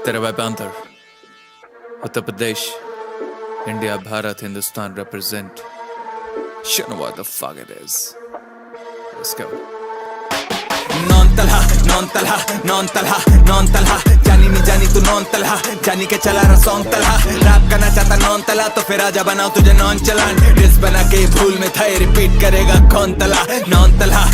तेरा भाई panther, Uttar Pradesh, India, Bharat, Hindustan represent. You know what the fuck it is. Let's go. Non Talha जानी नहीं जानी तू नॉन तलहा जानी के चला रहा सॉन्ग तलहा रैप करना चाहता नॉन तला तो फिर आजा बनाओ तुझे नॉन चलान डिस बना के भूल में था रिपीट करेगा कौन तला नॉन तलहा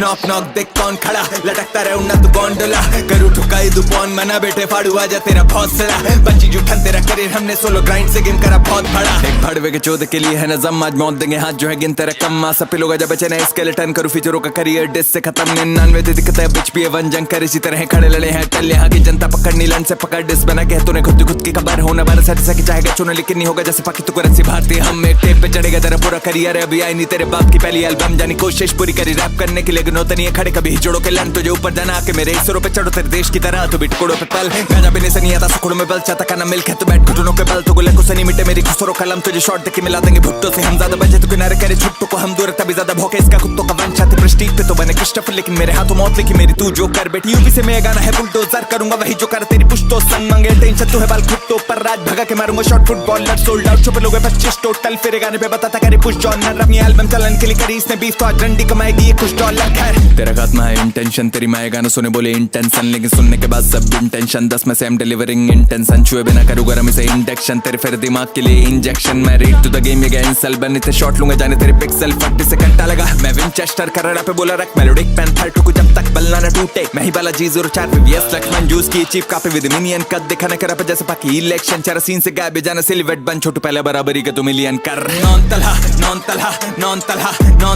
नॉक नॉक देख कौन खड़ा लटकता रहे उन्ना तू गोंडोला करू ठुकाई दू पौन मना बेटे फाड़ू आजा तेरा बहुत सड़ा बच्ची जुठन तेरा करियर हमने सोलो ग्राइंड से गेम करा बहुत बड़ा एक भड़वे के चौदह के लिए है नजम आज मौत देंगे हाथ जो है गिन तेरा कम मां सब लोग आजा बचे ना स्केलेटन करू फीचरों का करियर डिस से खत्म 99 दिखता है बिच भी वन जंग कर इसी तरह खड़े लड़े हैं टल यहाँ की जनता पकड़ नीलन से पकड़ डिस बना के तूने खुद की खबर होना बारह सच की चाहेगा चुना लेकिन नहीं होगा जैसे पाकि तू करेंसी भारतीय हम एक टेप पे चढ़ेगा तेरा पूरा करियर है अभी आई नहीं तेरे बाप की पहली एल्बम जानी कोशिश पूरी करी रैप करने की लेकिन होता नहीं है खड़े कभी जोड़ो के लन तुझे ऊपर जाना आके मेरे इसरो पे चढ़ो तेरे देश की तरह तो बिटकोड़ों पे पल गाजा पीने से नहीं आता सुखड़ों में बल चाहता खाना मिल के तो बैठ घुटनों के बल तो गुले को सनी मिटे मेरी खुसरो कलम तुझे शॉट देके मिला देंगे भुट्टो से हम ज्यादा बचे तो किनारे करे छुट्टो को हम दूर तभी ज्यादा भौके इसका कुत्तों का वंश आते प्रेस्टीज पे तो बने क्रिस्टोफर लेकिन मेरे हाथों मौत लिखी मेरी तू जो कर बेटी यूपी से मैं गाना है बुलडोजर करूंगा वही जो कर तेरी पुश्तो संग मांगे टेंशन तू है बाल खुट्टो पर राज भगा के मारूंगा शॉट फुटबॉलर सोल्ड आउट छुपे लोग 25 टोटल फिर गाने पे बताता करे पुश जॉनर अपनी एल्बम चलन के लिए करी इसने 20 तो आज रंडी कमाएगी ये कुछ डॉलर खैर तेरा खात्मा है इंटेंशन तेरी माए गाना सुने बोले इंटेंशन लेकिन सुनने के बाद सब इंटेंशन 10 में से I'm delivering इंटेंशन छुए बिना करूँ गरम इसे इंडक्शन तेरे फिर दिमाग के लिए इंजेक्शन मैं रेड टू द गेम ये गेम सेल बन इतने शॉट लूंगा जाने तेरे पिक्सल 40 से घंटा लगा मैं विंचेस्टर करड़ा पे बोला रख मेलोडिक पैंथर टुकु जब तक बलना न टूटे मैं ही बाला G04 VVS लक्ष्मण जूस की चीप कापी विद मिनियन कद दिखाने करा पे जैसे पाकि इलेक्शन चारा सीन से गायब जाना सिलवेट बन छोटू पहले बराबरी के तू मिलियन कर नॉन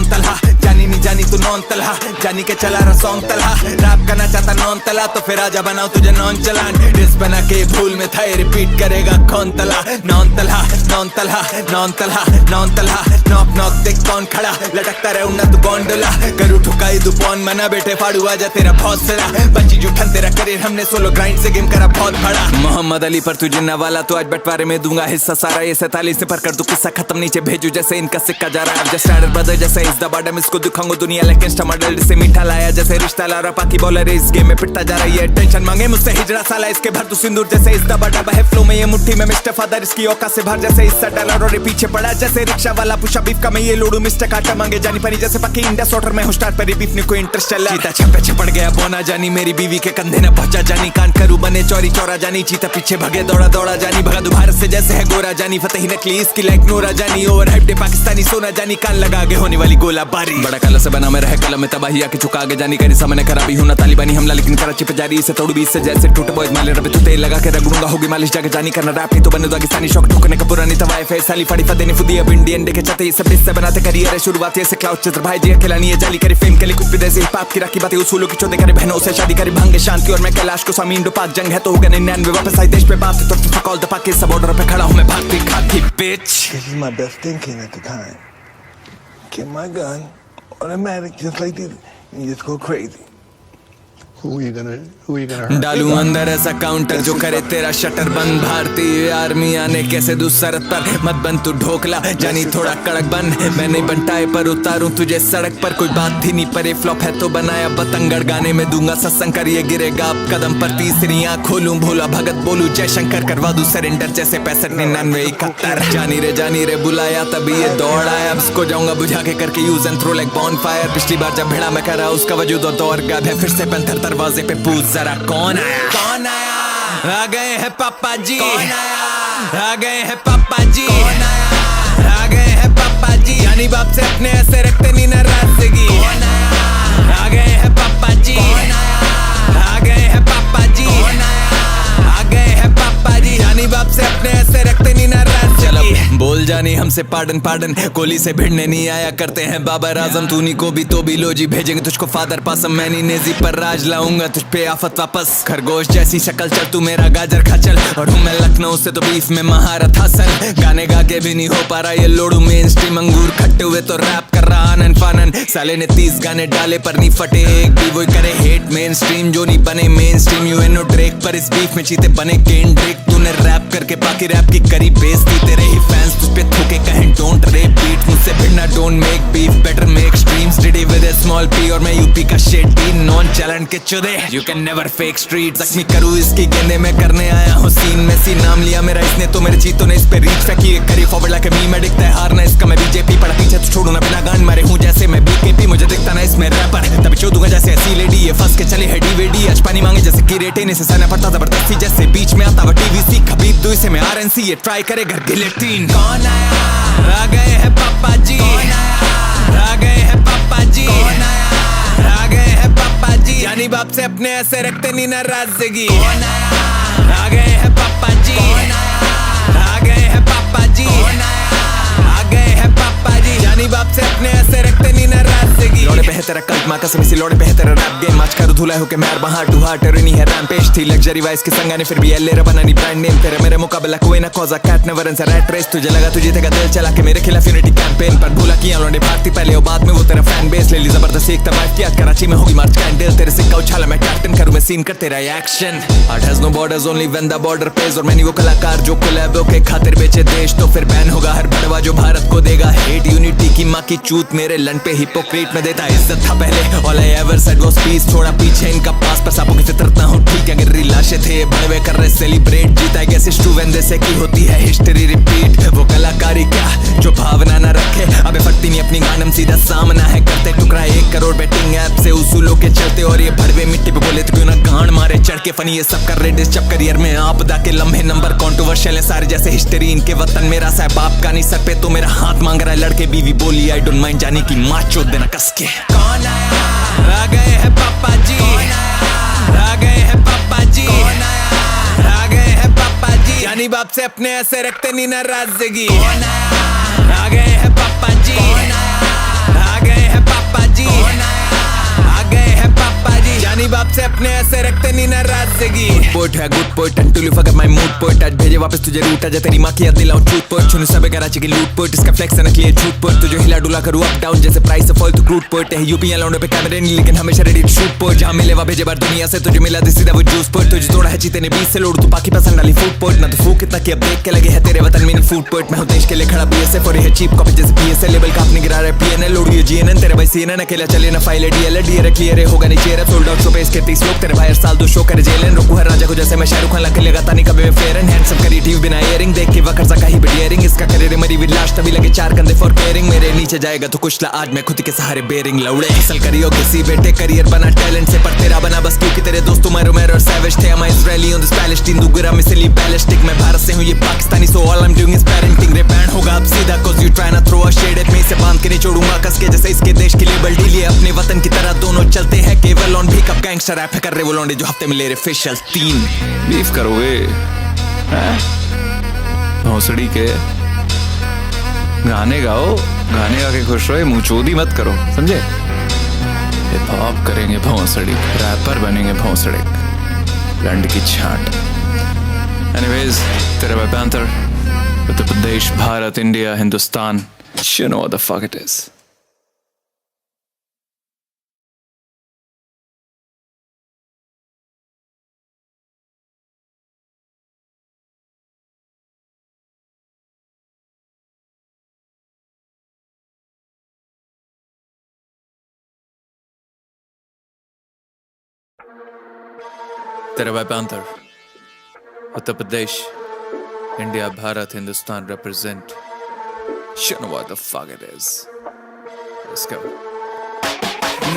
तलहा जानी नहीं जानी तू नॉन तलहा जानी के चला रहा सॉन्ग तलहा रैप करना चाहता नॉन तला तो फिर आजा बनाओ तुझे नॉन चलान डिस बना के भूल में था रिपीट करेगा कौन तला नॉन तलहा नॉक नॉक देख कौन खड़ा लटकता रहे उन्ना तू गोंडोला करू ठुकाई दू पौन मना बेटे फाड़ू आजा तेरा बहुत सड़ा बच्ची जुठन तेरा करियर हमने सोलो ग्राइंड से गेम करा बहुत बड़ा मोहम्मद अली पर तुझे नवाला तो आज बंटवारे में दूंगा हिस्सा सारा ये 47 से पर कर दू किस्सा खत्म नीचे भेजू जैसे इनका सिक्का जा रहा है जैसे स्टैंडर्ड ब्रदर जैसे इस द बॉटम इसको दिखाऊंगा दुनिया लेकिन टमाटर से मीठा लाया जैसे रिश्ता ला रहा पाकि बॉलर इस गेम में पिटता जा रही है टेंशन मांगे मुझसे हिजड़ा साला इसके भर तू सिंदूर जैसे इस द बॉटम है फ्लो में ये मुट्ठी में मिस्टर फादर इसकी औकात से भर जैसे इस डॉलर और पीछे पड़ा जैसे रिक्शा वाला पुशा बीफ का मैं ये लोडू मिस्टर काटा मांगे जानी परी जैसे पाकि इंडिया सोटर में हूं स्टार्ट पर बीफ ने कोई इंटरेस्ट चला चीता छपे छपड़ गया बोना जानी मेरी बीवी के कंधे न पहुंचा जानी कान करू बने चोरी चोरा जानी चीता पीछे भगे दौड़ा जानी भगा दो भारत से जैसे है गोरा जानी फतेह नकली इसकी लाइक नोरा जानी ओवर हाइप पाकिस्तानी सोना जानी कान लगा आगे होने वाली गोला बारी बड़ा कलर से बना मैं रह कलम में तबाही आके चुका आगे जानी करी सामने खराबी हूं ना तालिबानी हमला लेकिन कराची पे जारी इसे तोड़ बीस से जैसे टूटे बॉयज माले रबे तू तेल लगा के रगड़ूंगा होगी मालिश जाके जानी करना रैप नहीं तो बने दागिस्तानी शौक ठोकने का पुरानी तवाए फेस साली फड़ी फदेने फुदी अब इंडियन देखे चाहते ये सब इससे बनाते करियर है शुरुआत से क्लाउड चित्र भाई जी खिलानी है जाली करे फेम के लिए कुछ भी देसी पाप की राखी बातें उसूलों की चौधे करे बहनों से शादी करे भांगे शांति और मैं कैलाश को स्वामी इंडो पाक जंग है तो होगा 99 वापस आई देश पे बात तो fuck all the Pakistan border पे खड़ा हूं मैं भारतीय खाकी bitch. This is my best thinking at the time. Get my gun, automatic, just like this, and just go crazy. Who are you gonna hurt? डालू अंदर ऐसा काउंटर जो करे तेरा शटर बंद भारतीय आर्मी आने कैसे दू सरहद पर मत बन तू ढोकला जानी थोड़ा कड़क बन मैं नहीं बनटाए पर उतारूं तुझे सड़क पर कोई बात थी नहीं पर फ्लॉप है तो बनाया बतंगड़ गाने में दूंगा सत्संग कर ये गिरेगा अब कदम पर तीसरी आंख खोलूं भोला भगत बोलूं जय शंकर करवा दूं सरेंडर जैसे 65 99 71 जानी रे बुलाया तभी ये दौड़ आया अब इसको जाऊंगा बुझा के करके use and throw like bonfire पिछली बार जब भिड़ा मैं करा उसका वजूद और दौर गायब है फिर से पैंथर दरवाजे पे पूछ जरा कौन आया आ गए हैं पापा जी आ गए हैं पापा जी आ गए हैं पापा जी यानी बाप से अपने ऐसे रखते नहीं नाराजगी आ गए हैं पापा जी आ गए हैं पापा जी आ गए हैं पापा जी यानी बाप से अपने ऐसे रखते नहीं नाराजगी चलो बोल जानी हमसे पार्डन कोहली से भिड़ने नहीं आया करते हैं बाबर आजम तूनी को भी तो भी लो जी भेजेंगे तुझको फादर पासम मैं नहीं नेजी पर राज लाऊंगा तुझ पे आफत वापस खरगोश जैसी शक्ल चल तू मेरा गाजर खा चल और हूँ मैं लखनऊ से तो बीफ में महारत हासिल गाने गा के भी नहीं हो पा रहा ये लोडू मेन स्ट्रीम अंगूर खट्टे हुए तो रैप कर रहा आनन फानन साले ने 30 गाने डाले पर नहीं फटे एक भी वही करे हेट मेन स्ट्रीम जो नहीं बने मेन स्ट्रीम यूएनओ ड्रेक पर इस बीफ में चीते बने केंड्रिक। तूने रैप करके बाकी रैप की करी बेइज्जती, तेरे ही फैंस तुझ पे थूके कहें डोंट रेप बीट। मुझसे भिड़ना don't make beef, better make streams. Diddy with a small P और मैं यूपी का शेड डी, नॉन चैलेंज के चुदे you can never fake street. जख्मी करूँ इसकी गेंदे में करने आया हूँ सीन में सी, नाम लिया मेरा इसने तो मेरे चीतों ने इस पे रीच फेंकी। करी फॉरवर्ड लाके मी में दिखता है हारना इसका, मैं बीजेपी पड़ा पीछे तो छोड़ू ना बिना गान मारे हूँ जैसे मैं बीकेपी। मुझे दिखता ना इसमें रैपर तभी चो दूंगा जैसे ऐसी लेडी, ये फंस के चले है डीवीडी। आज पानी मांगे जैसे की रेटे से सहना पड़ता जबरदस्ती, जैसे बीच में आता वो टीवीसी। खबीब दो इसे मैं आरएनसी, ये ट्राई करे घर गिलेटिन। कौन आया आ गए हैं पापा जी, आ गए हैं पापा जी, आ गए हैं पापा जी। जानी बाप से अपने ऐसे रखते नहीं नाराजगी। आ गए हैं पापा जी, आ गए हैं पापा जी, आ गए हैं पापा जी। जानी बाप से अपने ऐसे रखते नहीं नाराजगी। लौड़े पे है तेरा कल्ट माँ कसम, इसी लौड़े पे है तेरा रैप गेम। आज करो धुला हो के मैं हार्ट टू हार्ट नहीं है रैम्पेज। थी लग्जरी वाइस की संगा ने फिर भी एल बना नहीं ब्रांड नेम। तेरे मेरे मुकाबला कोई ना कॉजा cat never and rat race. तुझे लगा तुझे तेरा दिल चला के मेरे खिलाफ यूनिटी कैंपेन, पर भूला किया लौंडे भारती पहले और बाद में वो तेरा फैन बेस। ले ली जबरदस्ती एक तबाह किया कराची में होगी मार्च कैंडल। तेरे सिक्का उछाला मैं कैप्टन करूँ मैं सीन कर तेरा action. Art has no borders only when the border pays. और मैंने वो कलाकार जो कोलैबो के खातिर बेचे देश, तो फिर बैन होगा हर बड़वा जो भारत को देगा हेट। यूनिटी की माँ की चूत मेरे लन पे हिपोक्रेट में देता इज्जत था पहले। All I ever said was peace, छोड़ा पीछे इनका पास पर सांपों की फितरत ना हो ठीक है। गिर्री लाशें थे बड़वे कर रहे सेलिब्रेट, जीता गया सिस्टू वेंदे से की होती है हिस्ट्री रिपीट। वो कलाकारी क्या जो भावना ना रखे, अबे फटती नहीं अपनी गानम सीधा सामना है। करते टुकड़ा 1 करोड़ बैटिंग ऐप से उसूलों के चलते, और ये भड़वे मिट्टी पे बोले तो क्यों ना गांड मारे चढ़ के। फनी ये सब कर रहे डिस्टर्ब करियर में आपदा के लम्हे नंबर कॉन्ट्रोवर्शियल है सारे जैसे हिस्ट्री इनके वतन। मेरा साहब बाप का नहीं सर पे तो मेरा हाथ मांग रहा है लड़के बीवी बोली आई डोंट माइंड जाने की माँ चोद देना कस के। कौन आया आ गए हैं पापा जी, आ गए हैं पापा जी, आ गए हैं पापा जी। जानी बाप से अपने ऐसे रखते नहीं नाराजगी। आ गए हैं पापा जी, आ गए हैं पापा जी, आ गए हैं पापा जी। जानी बाप से अपने ऐसे रखते नहीं नाराजगी। पोइट है good poet and to live अगर माय मूड पोइट। आज भेजे वापस तुझे रूट आजा तेरी माँ की याद दिलाऊं झूठ पोइट। सुनो सब कराची की लूट पोइट, इसका फ्लेक्स है नकली है झूठ पोइट। तुझे हिला डुला करूँ अप डाउन जैसे प्राइस ऑफ ऑयल तो क्रूड पोइट है। यूपी लौंडे पे कैमरे नहीं लेकिन हमेशा रेडी टू शूट पोइट। जहाँ मिले वहाँ भेजे बार दुनिया से तुझे मिला सीधा वो जूस पोइट। तुझे तोड़ा है चीते ने 20 से लोड तू पाकी पसंद डाली फूड पोइट। ना तो फूक कितना कि अब देख के लगे है तेरे वतन में फूड पोइट। मैं हूँ देश के लिए खड़ा बीएसएफ और ये चीप कॉपी जैसे पीएसएल लेवल का अपने गिरा रहा है पीएनएल। लोड ये जीएनएन तेरे भाई सीएनएन अकेला चले ना फाइल डीएल डीएर क्लियर होगा नहीं चेहरा सोल्ड आउट शो पे इसके 30 लोग। तेरे भाई हर साल 2 शो करे जेलन रुकू हर राजा को जैसे मैं शाहरुख खान लग लगाता नहीं कभी मैं फेयर एंड हैंडसम क्रिएटिव बिना इयरिंग। देख के वकर सा कहीं बियरिंग इसका करियर मरी विद लास्ट तभी लगे 4 कंधे फॉर केयरिंग। मेरे नीचे जाएगा तो कुछ ला आज मैं खुद के सहारे बेरिंग लौड़े। असल करियो किसी बेटे करियर बना टैलेंट से पर तेरा बना बस क्योंकि तेरे दोस्तों मैरो मैरो और सैवेज थे। मैं इजरायली ऑन दिस पैलेस्टीन दुगरा मिसली बैलिस्टिक। मैं भारत से हूं ये Pakistani so all I am doing is parenting. रे बैन होगा अब सीधा cause you try not throw a shade at me। से बांध के नहीं छोड़ूंगा कस के जैसे इसके देश के लेबल डील। ये अपने वतन की तरह दोनों चलते हैं केवल ऑन भीख। अब गैंगस्टर रैप कर रहे वो लौंडे जो हफ्ते में ले रहे फेशियल 3 बीफ करोगे भौंसड़ी के गाने गाओ, गाने गा के खुश रहो, मुंह चोदी मत करो समझे। हिप हॉप करेंगे भौंसड़ी, रैपर बनेंगे भौंसड़ी, लंड की छाट। एनीवेज तेरे भाई panther, Uttar Pradesh, Bharat, India, Hindustan, you know what the fuck it is. तेरा भाई panther, Uttar Pradesh, India, Bharat, Hindustan represent. You know what the fuck it is. Let's go.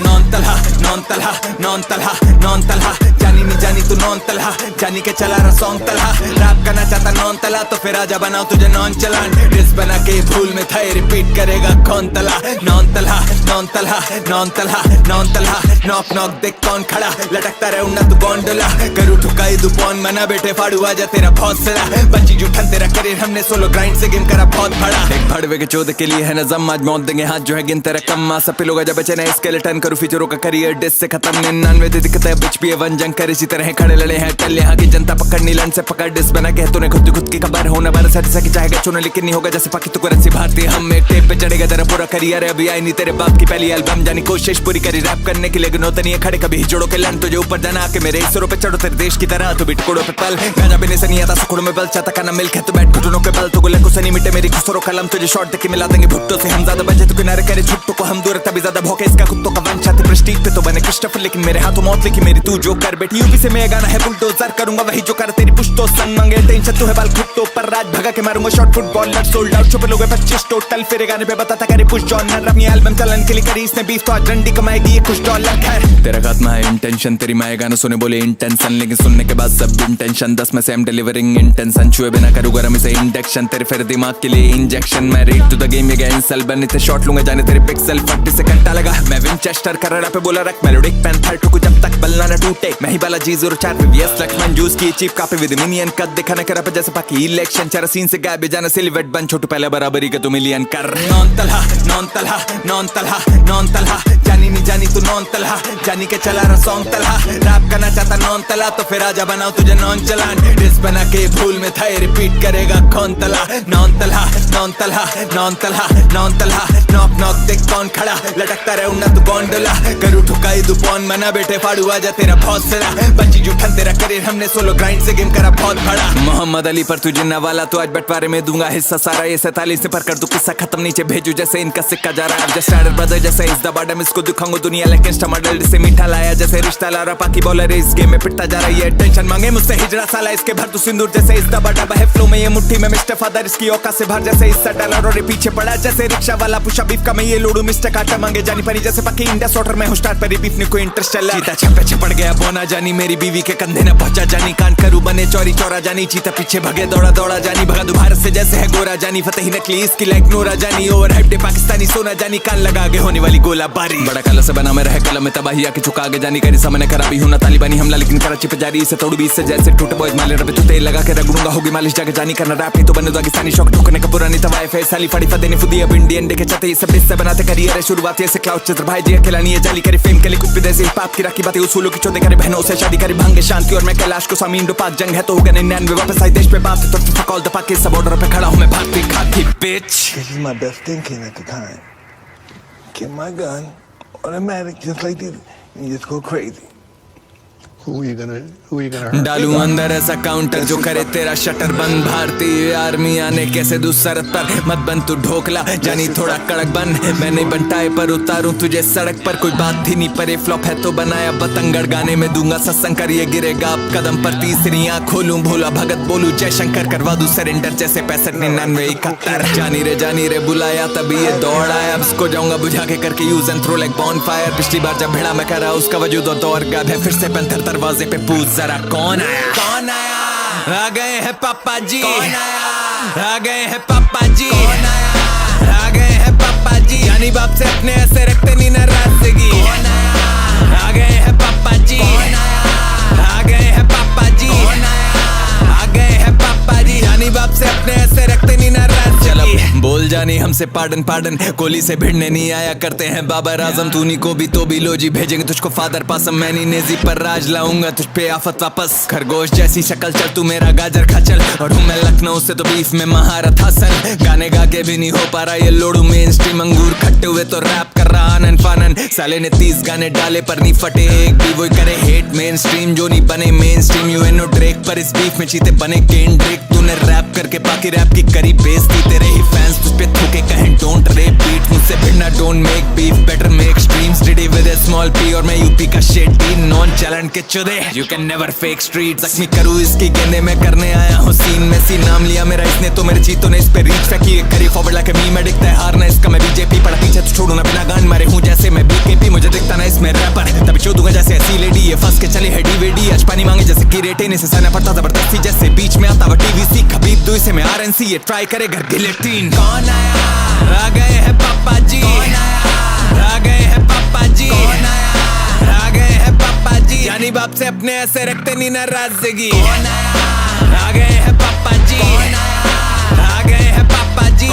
Non Talha non Talha non Talha non Talha. जानी नहीं जानी तू नॉन तलहा, जानी के चला रहा सॉन्ग तलहा। रैप करना चाहता नॉन तला तो फिर आजा बनाओ तुझे नॉन चलान। डिस बना के भूल में था रिपीट करेगा कौन तला। Non Talha non Talha non Talha non Talha. Knock knock देख कौन खड़ा लटकता रहे उन्ना तू गोंडोला। करू ठुकाई दू पौन मना बेटे फाड़ू आजा तेरा बहुत सड़ा। बंची जुठन तेरा करियर हमने सोलो ग्राइंड से गेम करा बहुत बड़ा। एक भड़वे के चौदह के लिए है नजम आज मौत देंगे हाथ जो है गिन तेरा कम। सब लोग आजा बचे ना स्केलेटन करू फीचरों का करियर डिस से खत्म 99 दिखता है बिच भी वन जंग कर इसी तरह खड़े लड़े हैं टल यहाँ की जनता पकड़नी लन से पकड़ डिस बना के तूने खुद की खबर होना बार सच चाहेगा चुना लेकिन नहीं होगा जैसे पाकि तू करेंसी भारतीय हम एक टेप पे चढ़ेगा तेरा पूरा करियर है अभी आई नहीं तेरे बाप की पहली एल्बम जानी कोशिश पूरी करी रैप करने के लिए गिनौता नहीं है खड़े कभी जोड़ो के लन तुझे ऊपर जाना आके मेरे इसरो पे चढ़ो तेरे देश की तरह तो बिटकोड़ों पे पल गाजा बिने से नहीं आता सुखड़ों में बल चाहता खाना मिल्क है तो बैठ घुटनों के बल तो गुले को सनी मिटे मेरी खुसरो कलम तुझे शॉट देके मिला देंगे भुट्टो से हम ज्यादा बचे तो किनारे करे छुट्टो को हम दूर तभी ज्यादा भौके इसका कुत्तों का वंश आते प्रेस्टीज पे तो बने क्रिस्टोफर लेकिन मेरे हाथों मौत लिखी मेरी तू जो कर बैठी यूपी से मैं गाना है बुलडोजर करूंगा वही जो कर तेरी पुश्तो संग मंगे टेंशन तू है बाल खुट्टो पर राज भगा के मारूंगा शॉट फुटबॉलर सोल्ड आउट छुपे लोग 25 टोटल फिर गाने पे बताता करे पुश जॉनर अपनी एल्बम चलन के लिए करी इसने बीफ तो आज रंडी कमाएगी ये कुछ डॉलर खैर तेरा खात्मा है इंटेंशन तेरी माए गाना सुने बोले इंटेंशन लेकिन सुनने के बाद सब इंटेंशन 10 में से I'm delivering इंटेंशन छुए बिना करूँ गरम इसे इंडक्शन तेरे फिर दिमाग के लिए इंजेक्शन मैं रेड टू द गेम ये इंसल बन इतने शॉट लूंगा जाने तेरे पिक्सल 40 से घंटा लगा मैं विंचेस्टर करड़ा पे बोला रख मेलोडिक पैंथर ठुक जब तक बल्ला ना टूटे मैं ही बाला G04 VVS लक्ष्मण जूस की चीप कापी विद मिनियन कद दिखाने करा पे जैसे पाकि इलेक्शन चारा सीन से गायब जाना सिलवेट बन छोटू पहले बराबरी के तू मिलियन कर नॉन तलहा जानी नहीं जानी तू नॉन तलहा जानी के चला रहा सॉन्ग तलहा रैप करना चाहता नॉन तला तो फिर आजा बनाओ तुझे नॉन चलान डिस बना के भूल में था रिपीट करेगा कौन तला नॉन तलहा नॉक नॉक देख कौन खड़ा लटकता रहे उन्ना तू गोंडोला करू ठुकाई तू पौन मना बेटे फाड़ू आजा तेरा बहुत सरा बंची जुठन तेरा करियर हमने सोलो ग्राइंड से गेम करा बहुत बड़ा मोहम्मद अली पर तू जिन्ना वाला तो आज बंटवारे में दूंगा हिस्सा सारा ये 47 से पर कर दू किस्सा खत्म नीचे भेजू जैसे इनका सिक्का जा रहा है जस्ट स्टार्टर ब्रदर जैसे इस द बॉटम इसको दिखाऊंगा दुनिया लेकिन स्टमडल से मीठा लाया जैसे रिश्ता ला रहा पाकि बॉलर इस गेम में पिटता जा रही है टेंशन मांगे मुझसे हिजरा साला इसके भर तू सिंदूर जैसे इस द बॉटम है फ्लो में ये मुट्ठी में मिस्टर फादर इसकी औकात से भर जैसे इस डॉलर और पीछे पड़ा जैसे रिक्शा वाला पुशा बीफ का मैं ये लोडू मिस्टर काटा मांगे जानी परी जैसे पाकि इंडिया सॉटर में हूं स्टार्ट पर बीफ ने कोई इंटरेस्ट चला चीता छपे छपड़ गया बोना जानी मेरी बीवी के कंधे न पहुंचा जानी कान करू बने चोरी चोरा जानी चीता पीछे भगे दौड़ा जानी भगा दो भारत से जैसे है गोरा जानी फतेह नकली इसकी लाइक नूरा जानी ओवर हाइप पाकिस्तानी सोना जानी कान लगा आगे होने वाली गोला बारी बड़ा कलर से बना मैं रह कलम में तबाही आके चुका आगे जानी करी सामने खराबी हूं ना तालिबानी हमला लेकिन कराची पे जारी इसे तोड़ बीस से जैसे टूटे बॉयज माले रबे तू तेल लगा के रगड़ूंगा होगी मालिश जाके जानी करना रैप नहीं तो बने दागिस्तानी शौक ठोकने का पुरानी तवाए फेस साली फड़ी फदेने फुदी अब इंडियन देखे चाहते ये सब इससे बनाते करियर है शुरुआत से क्लाउड चित्र भाई जी खिलानी है जाली करे फेम के लिए कुछ भी देसी पाप की राखी बातें उसूलों की चौधे करे बहनों से शादी करे भांगे शांति और मैं कैलाश को स्वामी इंडो पाक जंग है तो होगा 99 वापस आई देश पे बात तो फक ऑल द पाक इस बॉर्डर पे खड़ा हूं मैं भागती खाती bitch This is my best thinking at the time. Get my gun, automatic, just like this, and just go crazy. Who are you gonna hurt? डालू अंदर ऐसा काउंटर जो करे तेरा शटर बंद भारतीय आर्मी आने कैसे दू सरहद पर मत बन तू ढोकला जानी थोड़ा कड़क बन मैं नहीं बनटाए पर उतारूं तुझे सड़क पर कोई बात थी नहीं पर फ्लॉप है तो बनाया बतंगड़ गाने में दूंगा सत्संग कर ये गिरेगा आप कदम पर तीसरी आँख खोलूं भोला भगत बोलूं जय शंकर करवा दूं सरेंडर जैसे 65 99 71 जानी रे बुलाया तभी ये दौड़ आया अब इसको जाऊंगा बुझा के करके use and throw like bonfire पिछली बार जब भिड़ा मैं करा उसका वजूद और दौर गायब है फिर से पैंथर दरवाजे पे पूछ जरा कौन आया आ गए हैं पापा जी आ गए हैं पापा जी आ गए हैं पापा जी यानी बाप से अपने ऐसे रखते नहीं नाराजगी आ गए हैं पापा जी आ गए हैं पापा जी आ गए हैं पापा जी यानी बाप से अपने ऐसे रखते नहीं नाराजगी चलो बोल जानी हमसे पार्डन कोहली से भिड़ने नहीं आया करते हैं बाबर आजम तूनी को भी तो भी लो जी भेजेंगे तुझको फादर पासम मैं नहीं नेजी पर राज लाऊंगा तुझ पे आफत वापस खरगोश जैसी शक्ल चल तू मेरा गाजर खा चल और हूँ मैं लखनऊ से तो बीफ में महारत हासिल गाने गा के भी नहीं हो पा रहा ये लोडू मेन स्ट्रीम अंगूर खट्टे हुए तो रैप कर रहा आनन फानन साले ने 30 गाने डाले पर नहीं फटे एक भी वही करे हेट मेन स्ट्रीम जो नहीं बने मेन स्ट्रीम यूएनओ ड्रेक पर इस बीफ में चीते बने केन ड्रेक तूने रैप करके बाकी रैप की करी बेइज्जती तेरे ही फैंस तुझ पे थूके कहें डोंट रेप बीट मुझसे भिड़ना don't make beef better make streams Diddy with a small P और मैं यूपी का शेट डी नॉन चैलेंज के चुदे you can never fake street जख्मी करूँ इसकी गेंदे में करने आया हूँ सीन में सी नाम लिया मेरा इसने तो मेरे चीतों ने इस पे रीच फेंकी करी फॉरवर्ड लाके मी में दिखता है हारना इसका मैं बीजेपी पड़ा पीछे तो छोड़ू ना बिना गान मारे हूँ जैसे मैं बीकेपी मुझे दिखता ना इसमें रैपर तभी शो दूंगा जैसे ऐसी लेडी ये फंस के चले है डीवीडी आज पानी मांगे जैसे की रेटे से साना पड़ता जबरदस्ती जैसे बीच में आता वो टीवीसी खबीब दो इसे मैं आरएनसी ये ट्राई करे घर गिलेटिन कौन आया आ गए हैं पापा जी आ गए हैं पापा जी आ गए हैं पापा जी यानी बाप से अपने ऐसे रखते नहीं नाराजगी आ गए हैं पापा जी आ गए हैं पापा जी आ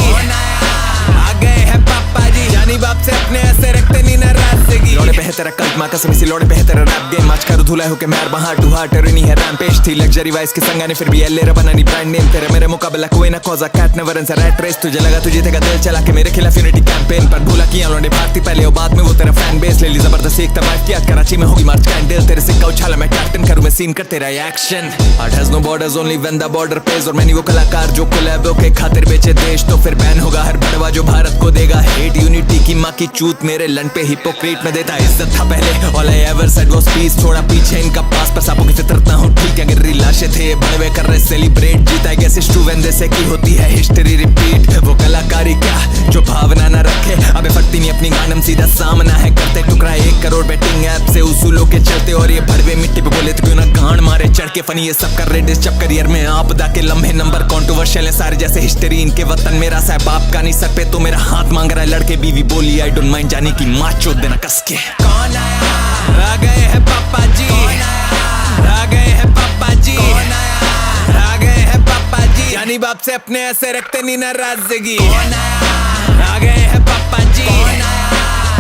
गए हैं पापा जी यानी जानी बाप से अपने ऐसे रखते नहीं नाराजगी। लौड़े पे है तेरा कल्ट माँ कसम, इसी लौड़े पे है तेरा रैप गेम। आज करो धुला होके मार बहार टू हार्ट नहीं है रैम्पेज थी लग्जरी वाइज के संगा ने फिर भी एल रबा नहीं ब्रांड नेम। तेरे मेरे मुकाबला कोई ना कॉजा cat never and rat race. तुझे लगा तुझे तेरा दिल चला के मेरे खिलाफ यूनिटी कैंपेन पर भूला किया लौंडे भारती पहले और बाद में वो तेरा फैन बेस ले ली जबरदस्त एक तबाह किया। कराची में होगी मार्च कैंडल तेरे सिक्का उछाला मैं कैप्टन करूं मैं सीन कर तेरा action. Art has no borders only when the border pays. और मैंने वो कलाकार जो कोलैबो के खातिर बेचे देश तो फिर बैन होगा हर बड़वा जो भारत को देगा हेट। यूनिटी की माँ की चूत मेरे लन पे हिपोक्रेट में देता इज्जत था पहले। All I ever said was peace. छोड़ा पीछे इनका पास पर सांपों की फितरत ना हो ठीक है। गिर लाशें थे बड़वे कर रहे सेलिब्रेट जीता I guess it's true when they say की होती है हिस्ट्री रिपीट। वो कलाकारी क्या जो भावना ना रखे अबे फटती नहीं अपनी गानम सीधा सामना है करते टुकड़ा 1 करोड़ बैटिंग ऐप से उसूलों के चलते। और ये भड़वे मिट्टी पे बोले तो क्यों ना गांड मारे चढ़ के फनी ये सब कर रहे डिस्टर्ब करियर में आपदा के लम्हे नंबर कॉन्ट्रोवर्शियल है सारे जैसे हिस्ट्री इनके वतन मेरा सा बाप का नहीं सर पे तो मेरा हाथ मांग रहा है लड़के बीवी बोली आई डोंट माइंड जाने की माँ चोद देना कस के। कौन आया आ गए हैं पापा जी आ गए हैं पापा जी आ गए हैं पापा जी। जानी बाप से अपने ऐसे रखते नहीं नाराजगी। आ गए हैं पापा जी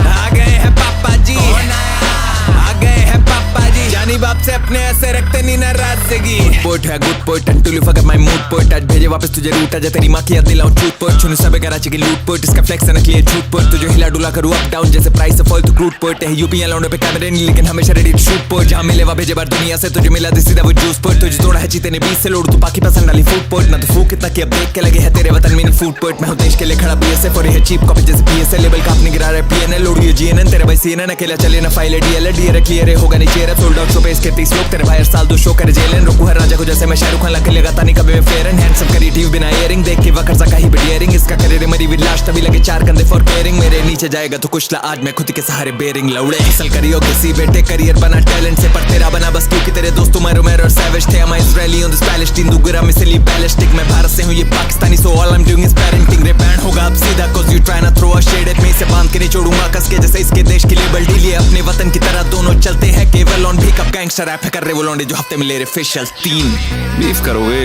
आ गए हैं पापा जी आ गए हैं पापा जी। जानी बाप से अपने ऐसे रखते नहीं नाराजगी। पोइट है good poet and to you forget my mood poet. आज भेजे वापस तुझे रूट आज तेरी माँ की याद दिलाऊं झूठ पोइट। छुने सब कराची की लूट पोइट इसका फ्लेक्स है नकली है झूठ पोइट। तुझे हिला डुला करूँ अप डाउन जैसे प्राइस ऑफ ऑयल तो क्रूड पोइट है। यूपी लौंडे पे कैमरे नहीं लेकिन हमेशा रेडी टू शूट पोइट। जहाँ मिले वहाँ भेजे बार दुनिया से तुझे मिला सीधा वो जूस पोइट। तुझे तोड़ा है चीते ने 20 से लोड तू पाकी पसंद डाली फूड पोइट। ना तो फूक कितना कि अब देख के लगे है तेरे वतन में फूड पोइट। मैं हूँ देश के लिए खड़ा बीएसएफ और ये चीप कॉपी जैसे पीएसएल लेवल का अपने गिरा रहा है पीएनएल लोड ये जीएनएन तेरे भाई सीएनएन अकेला चले ना फाइल डीएल डीएर क्लियर होगा नहीं चेहरा सोल्ड आउट शो पे इसके 30 लोग तेरे भाई हर साल 2 शो कर जेलन रुकू हर राजा को जैसे मैं शाहरुख खान लग लगाता नहीं कभी मैं फेयर एंड हैंडसम क्रिएटिव बिना इयरिंग देख के वकर सा कहीं बियरिंग इसका करियर मरी विद लास्ट तभी लगे 4 कंधे फॉर केयरिंग। मेरे नीचे जाएगा तो कुछ ला आज मैं खुद के सहारे बेरिंग लौड़े असल करियो किसी बेटे करियर बना टैलेंट से पर तेरा बना बस क्योंकि तेरे दोस्तों मारो मेरे और सैवेज थे। मैं इजरायली ऑन दिस पैलेस्टीन दुगरा मिसली बैलिस्टिक मैं भारत से हूं ये Pakistani so all I am doing is parenting रे बैन होगा अब सीधा cause you try to throw a shade at me से बांध के नहीं छोड़ूंगा कस के जैसे इसके देश के लेबल डील ये अपने वतन की तरह दोनों चलते हैं केवल ऑन भी कब गैंगस्टर रैप कर रहे वो लौंडे जो हफ्ते में ले रहे फेशियल 3 बीफ करोगे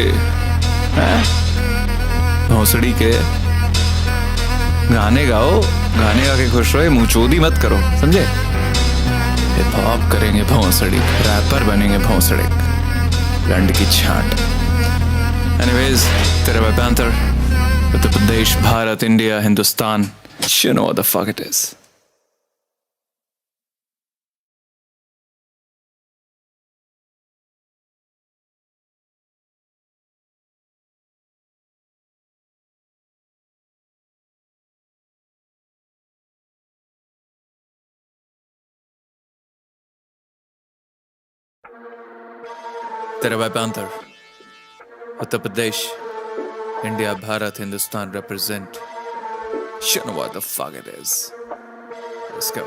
भौंसड़ी के गाने गाओ गाने गा के खुश रहो मुंह चोदी मत करो समझे। हिप हॉप करेंगे भौंसड़ी रैपर बनेंगे भौंसड़ी लंड की छाट। एनीवेज तेरे भाई panther Uttar Pradesh Bharat India Hindustan you know what the fuck it is। तेरा भाई panther Uttar Pradesh India Bharat Hindustan represent you know what the fuck it is। Let's go।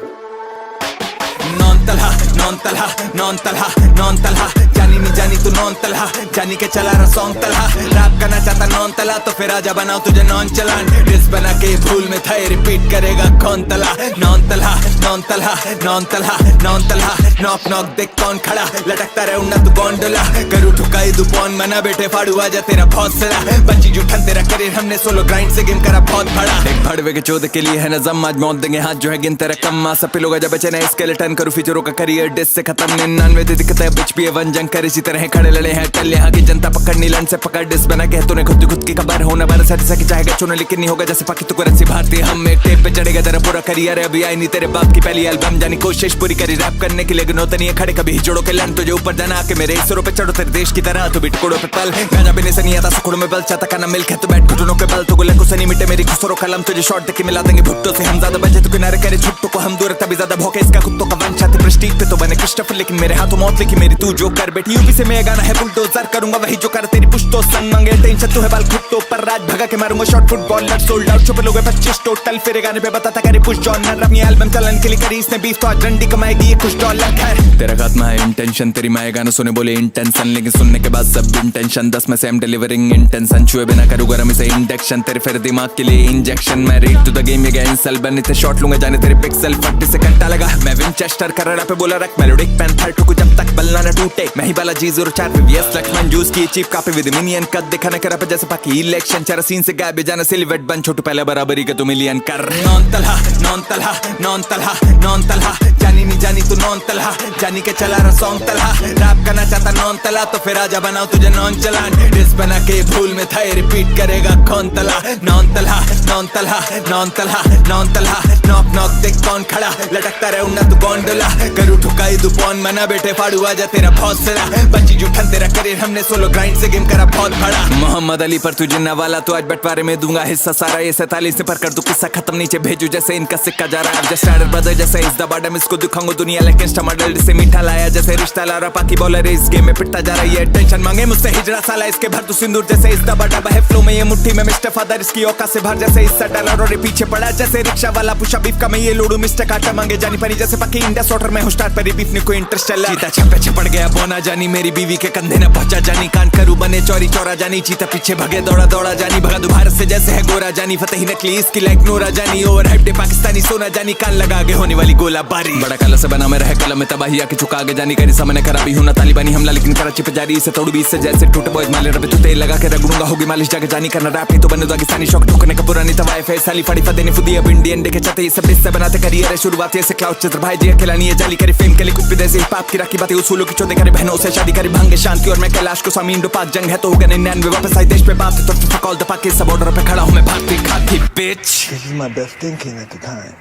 Non Talha non Talha non Talha non Talha जानी नहीं जानी तू नॉन तलहा जानी के चला रहा सॉन्ग तलहा रैप करना चाहता नॉन तला तो फिर आजा बनाओ तुझे नॉन चलान डिस बना के भूल में था रिपीट करेगा कौन तला। Non Talha non Talha non Talha non Talha knock knock देख कौन खड़ा लटकता रहे उन्ना तू गोंडोला करू ठुकाई दू पौन मना बेटे फाड़ू आजा तेरा बहुत सड़ा बंची जुठन तेरा करियर हमने सोलो ग्राइंड से गेम करा बहुत बड़ा। एक भड़वे के चौदह के लिए है नजम आज मौत देंगे हाथ जो है गिन तेरा कम मां सब लोग आजा बचे ना स्केलेटन करू फीचरों का करियर डिस से खत्म 99 दिक्कत है बिच भी वन जंग कर इसी तरह खड़े लड़े हैं टल यहाँ की जनता पकड़नी लन से पकड़ डिस बना के तूने खुद की खबर होना बार साथ सके चाहेगा चुनो लेकिन नहीं होगा जैसे पाकि तू करेंसी भारतीय हम एक टेप पे चढ़ेगा तेरा पूरा करियर है अभी आई नहीं तेरे बाप की पहली एल्बम जानी कोशिश पूरी करी रैप करने के लिए गिनोता नहीं है खड़े कभी जोड़ो के लन तुझे ऊपर जाना आके मेरे इसरों पे चढ़ो तेरे देश की तरह तो बिटकोड़ों पे पल गाना बिने से नहीं आता सुखड़ों में बल चाहता खाना मिल के तो बैठ घुटनों के बल तो गुले को सनी मिटे मेरी खुसरों कलम तुझे शॉट देके मिला देंगे भुट्टो से हम ज्यादा बचे तो किनारे करे छुट्टो को हम दूर तभी ज्यादा भौके इसका कुत्तों का वंश आते प्रेस्टीज पे तो बने क्रिस्टोफर लेकिन मेरे हाथों मौत लिखी मेरी तू जो कर बैठी यूपी से मैं गाना है बुलडोजर करूंगा वही जो कर तेरी पुश्तो संग मांगे टेंशन तू है बाल खुट्टो पर राज भगा के मारूंगा shot footballer sold out show पे लोग 25 टोटल फिर गाने पे बताता करे पुश जॉनर अपनी एल्बम चलन के लिए करी इसने 20 तो आज रंडी कमाएगी ये कुछ डॉलर खैर तेरा खात्मा है इंटेंशन तेरी माए गाना सुने बोले इंटेंशन लेकिन सुनने के बाद सब इंटेंशन 10 में से एम डिलीवरिंग इंटेंशन छुए बिना करूँ गरम इसे इंडक्शन तेरे फिर दिमाग के लिए इंजेक्शन मैं रीड टू द गेम ये गैन सेल बन इतने शॉट लूंगा जाने तेरे पिक्सल 40 से घंटा लगा मैं विंचेस्टर कर रहा पे बोला रख मेलोडिक पैंथर ठुक जब तक बलना न टूटे मैं ही बालाजी 04 VVS लक्ष्मण जूस की चीप कापी विद मिनियन कद दिखाने कर पे जैसे पाकी इलेक्शन चारा सीन से गायब जाना सिलवेट बन छोटू पहले बराबरी के तो मिलियन कर non Talha non Talha non Talha non Talha जानी नहीं जानी तू नॉन तलहा जानी के चला रहा सॉन्ग तलहा रैप करना चाहता नॉन तला तो फिर आजा बनाओ तुझे नॉन चलान डिस बना के भूल में था रिपीट करेगा कौन तला non Talha non Talha non Talha non Talha knock knock देख कौन खड़ा लटकता रहे उन्ना तू गोंडोला करू ठुकाई तू पौन मना बेटे फाड़ू आजा तेरा बहुत सरा बच्ची जुठन तेरा करियर हमने सोलो ग्राइंड से गेम करा बहुत बड़ा मोहम्मद अली पर तुझे नवाला तो आज बंटवारे में दूंगा हिस्सा सारा ये 47 से पर कर दूं किस्सा खत्म नीचे भेजू जैसे इनका सिक्का जा रहा है जस्ट स्टैंडर्ड ब्रदर जैसे इस द बॉटम इसको दिखाऊंगा दुनिया लेकिन टमाटर से मीठा लाया जैसे रिश्ता ला रहा पाकी बॉलर इस गेम में पिटता जा रही है टेंशन मांगे मुझसे हिजड़ा साला इसके भर तू सिंदूर जैसे इस द बॉटम है फ्लो में ये मुट्ठी में मिस्टर फादर इसकी औकात से भर जैसे इस डॉलर और पीछे पड़ा जैसे रिक्शा वाला पुशा बीफ का मैं ये लोडू मिस्टर काटा मांगे जानी परी जैसे पक्की इंडिया सोटर में हूं स्टार्ट पर बीफ ने कोई इंटरेस्ट चला चीता छपे छपड़ गया बोना जानी मेरी बीवी के कंधे न पहुंचा जानी कान करू बने चोरी चोरा जानी चीता पीछे भगे दौड़ा दौड़ा जानी भगा दो भारत से जैसे है गोरा जानी फतेह नकली इसकी लाइक नूरा जानी ओवर हाइप पाकिस्तानी सोना जानी कान लगा आगे होने वाली गोला बारी बड़ा कलर से बना मैं रहे कलम में तबाही आके चुका आगे जानी करी सामने खराबी हूं ना तालिबानी हमला लेकिन कराची पे जारी इसे तोड़ बीस से जैसे टूटे बॉयज माले रबे तू तेल लगा के रगड़ूंगा होगी मालिश जाके जानी करना रैप नहीं तो बने दागिस्तानी शौक ठोकने का पुरानी तवाए फैस साली फड़ी फदेने फुदी अब इंडियन देखे चाहते ये सब इससे बनाते करियर है शुरुआत से क्लाउड चित्र भाई जी खिलानी है जाली करी फेम के लिए कुछ भी देसी पाप की राखी बातें उसूलों की चौधरी करे बहनों से शादी करी भांगे शांति और मैं कैलाश को स्वामी इंडो पाक जंग है तो होगा 99 वापस आई देश पे बात तो फकौल दफा के सब बॉर्डर पे खड़ा हूं मैं भागती खाती bitch This is my best thinking at the time.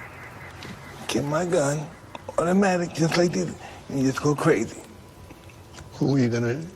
Get my gun, automatic, just like this, and just go crazy. Who are you gonna hurt?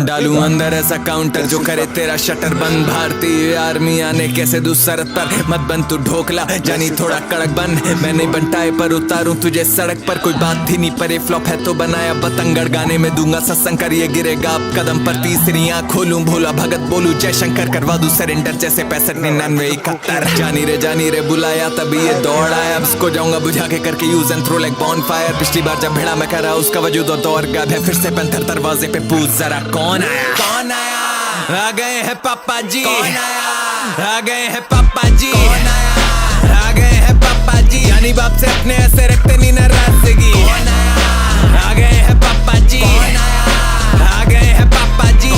डालू अंदर ऐसा काउंटर जो करे तेरा शटर बंद भारतीय आर्मी आने कैसे दू सरहद पर मत बन तू ढोकला जानी थोड़ा कड़क बन मैं नहीं बनटाए पर उतारूं तुझे सड़क पर कोई बात थी नहीं पर फ्लॉप है तो बनाया बतंगड़ गाने में दूंगा सत्संग कर ये गिरेगा आप कदम पर तीसरी आंख खोलूं भोला भगत बोलूं जय शंकर करवा दूं सरेंडर जैसे 65 99 71 जानी रे बुलाया तभी ये दौड़ आया अब इसको जाऊंगा बुझा के करके use and throw like bonfire पिछली बार जब भिड़ा मैं करा उसका वजूद और दौर गायब है फिर से पैंथर दरवाजे पे पूछ जरा कौन आया आ गए हैं पापा जी आ गए हैं पापा जी आ गए हैं पापा जी यानी बाप से अपने ऐसे रखते नहीं नाराजगी आ गए हैं पापा जी आ गए हैं पापा जी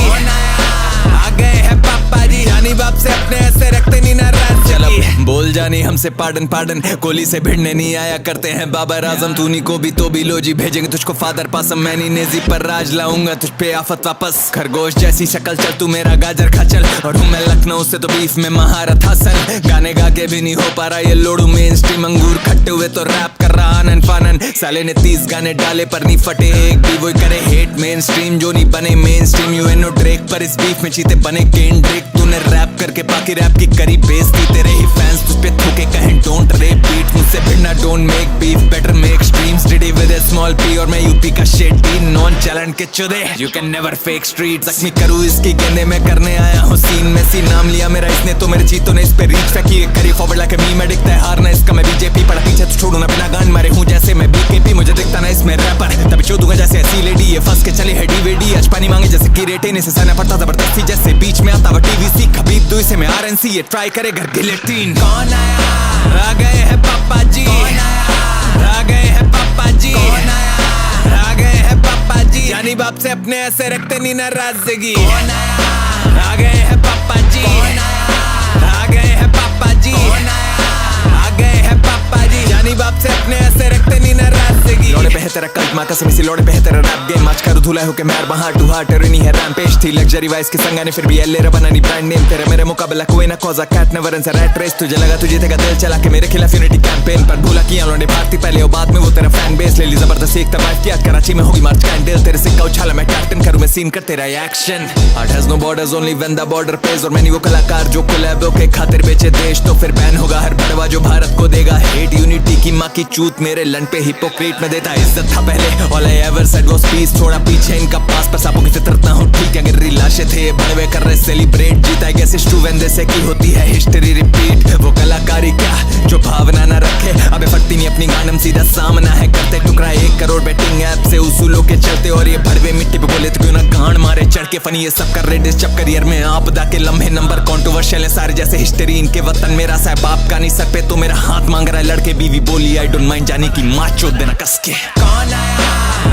आ गए हैं पापा जी यानी बाप से अपने ऐसे रखते नहीं नाराजगी बोल जानी हमसे पार्डन पार्डन कोहली से भिड़ने नहीं आया करते हैं बाबर आजम तूनी को भी तो भी लो जी भेजेंगे तुझको फादर पासम मैं नहीं नेजी पर राज लाऊंगा तुझ पे आफत वापस खरगोश जैसी शक्ल चल तू मेरा गाजर खा चल और हूँ मैं लखनऊ से तो बीफ में महारत हासिल गाने गा के भी नहीं हो पा रहा ये लोडू मेन स्ट्रीम अंगूर खट्टे हुए तो रैप कर रहा आनन फानन साले ने 30 गाने डाले पर नहीं फटे एक भी वही करे हेट मेन स्ट्रीम जो नहीं बने मेन स्ट्रीम यूएनओ ड्रेक पर इस बीफ में चीते बने केन ड्रेक तूने रैप करके बाकी रैप की करी बेइज्जती तेरे ही फैंस तुझ पे थूके कहें डोंट रेप बीट मुझसे भिड़ना don't make beef better make streams Diddy with a small P और मैं यूपी का शेड डी नॉन चैलेंज के चुदे you can never fake street जख्मी करूँ इसकी गेंदे में करने आया हूँ सीन में सी नाम लिया मेरा इसने तो मेरे चीतों ने इस पे रीच फेंकी करी फॉरवर्ड लाइक मी मैं दिखता है हारना इसका मैं बीजेपी पड़ा पीछे तो छोड़ू ना बिना गान मारे हूँ जैसे मैं बीकेपी मुझे दिखता ना इसमें रैपर तभी शो दूंगा जैसे ऐसी लेडी ये फंस के चले है डीवीडी आज पानी मांगे जैसे की रेटे से सहना पड़ता जबरदस्ती जैसे बीच में आता टीवीसी खबीब दो इसे मैं आरएनसी ये ट्राई करे घर गिलेटिन कौन आया आ गए हैं पापा जी आ गए हैं पापा जी आ गए हैं पापा जी यानी बाप से अपने ऐसे रखते नहीं नाराजगी आ गए हैं पापा जी आ गए हैं पापा जी आ गए हैं पापा जी यानी बाप से अपने ऐसे रखते नहीं नाराजगी लौड़े पे है तेरा कल्ट माँ कसम इसी लौड़े पे है तेरा रैप गेम आज करू धुला हो के मैं बाहर टू हार्ट नहीं है रैम्पेज थी लग्जरी वाइस की संगा ने फिर भी एल रबना नहीं ब्रांड नेम तेरे मेरे मुकाबला कोई ना कॉजा cat never and rat race तुझे लगा तुझे तेरा दिल चला के मेरे खिलाफ यूनिटी कैंपेन पर भूला किया उन्होंने भारती पहले और बाद में वो तेरा फैन बेस ले ली जबरदस्ती एक तबाह किया कराची में होगी मार्च कैंडल तेरे सिक्का उछाला मैं कैप्टन करूं मैं सीन कर तेरा action art has no borders only when the border pays और मैंने वो कलाकार जो कोलैबो के खातिर बेचे देश तो फिर बैन होगा हर बड़वा जो भारत को देगा हेट यूनिटी की माँ की चूत मेरे लन पे हिपोक्रेट में देता इज्जत था पहले all I ever said was peace थोड़ा पीछे इनका पास पर सांपों की फितरत ना हो ठीक है गिर लाशें थे बड़े कर रहे सेलिब्रेट जीता आई गेस टू वेंदे से की होती है हिस्ट्री रिपीट वो कलाकारी क्या जो भावना ना रखे अबे फटती नहीं अपनी गानम सीधा सामना है करते टुकड़ा 1 करोड़ बैटिंग ऐप से उसूलों के चलते और ये भरवे मिट्टी पे बोले तो क्यों ना गांड मारे चढ़ के फनी ये सब कर रहे डिस्टर्ब करियर में आपदा के लम्हे नंबर कंट्रोवर्शियल है सारे जैसे हिस्ट्री इनके वतन मेरा सा बाप का नहीं सर पे तो मेरा हाथ मांग रहा है लड़के बीवी बोली आई डोंट माइंड जाने की माँ चोद देना कस के कौन आया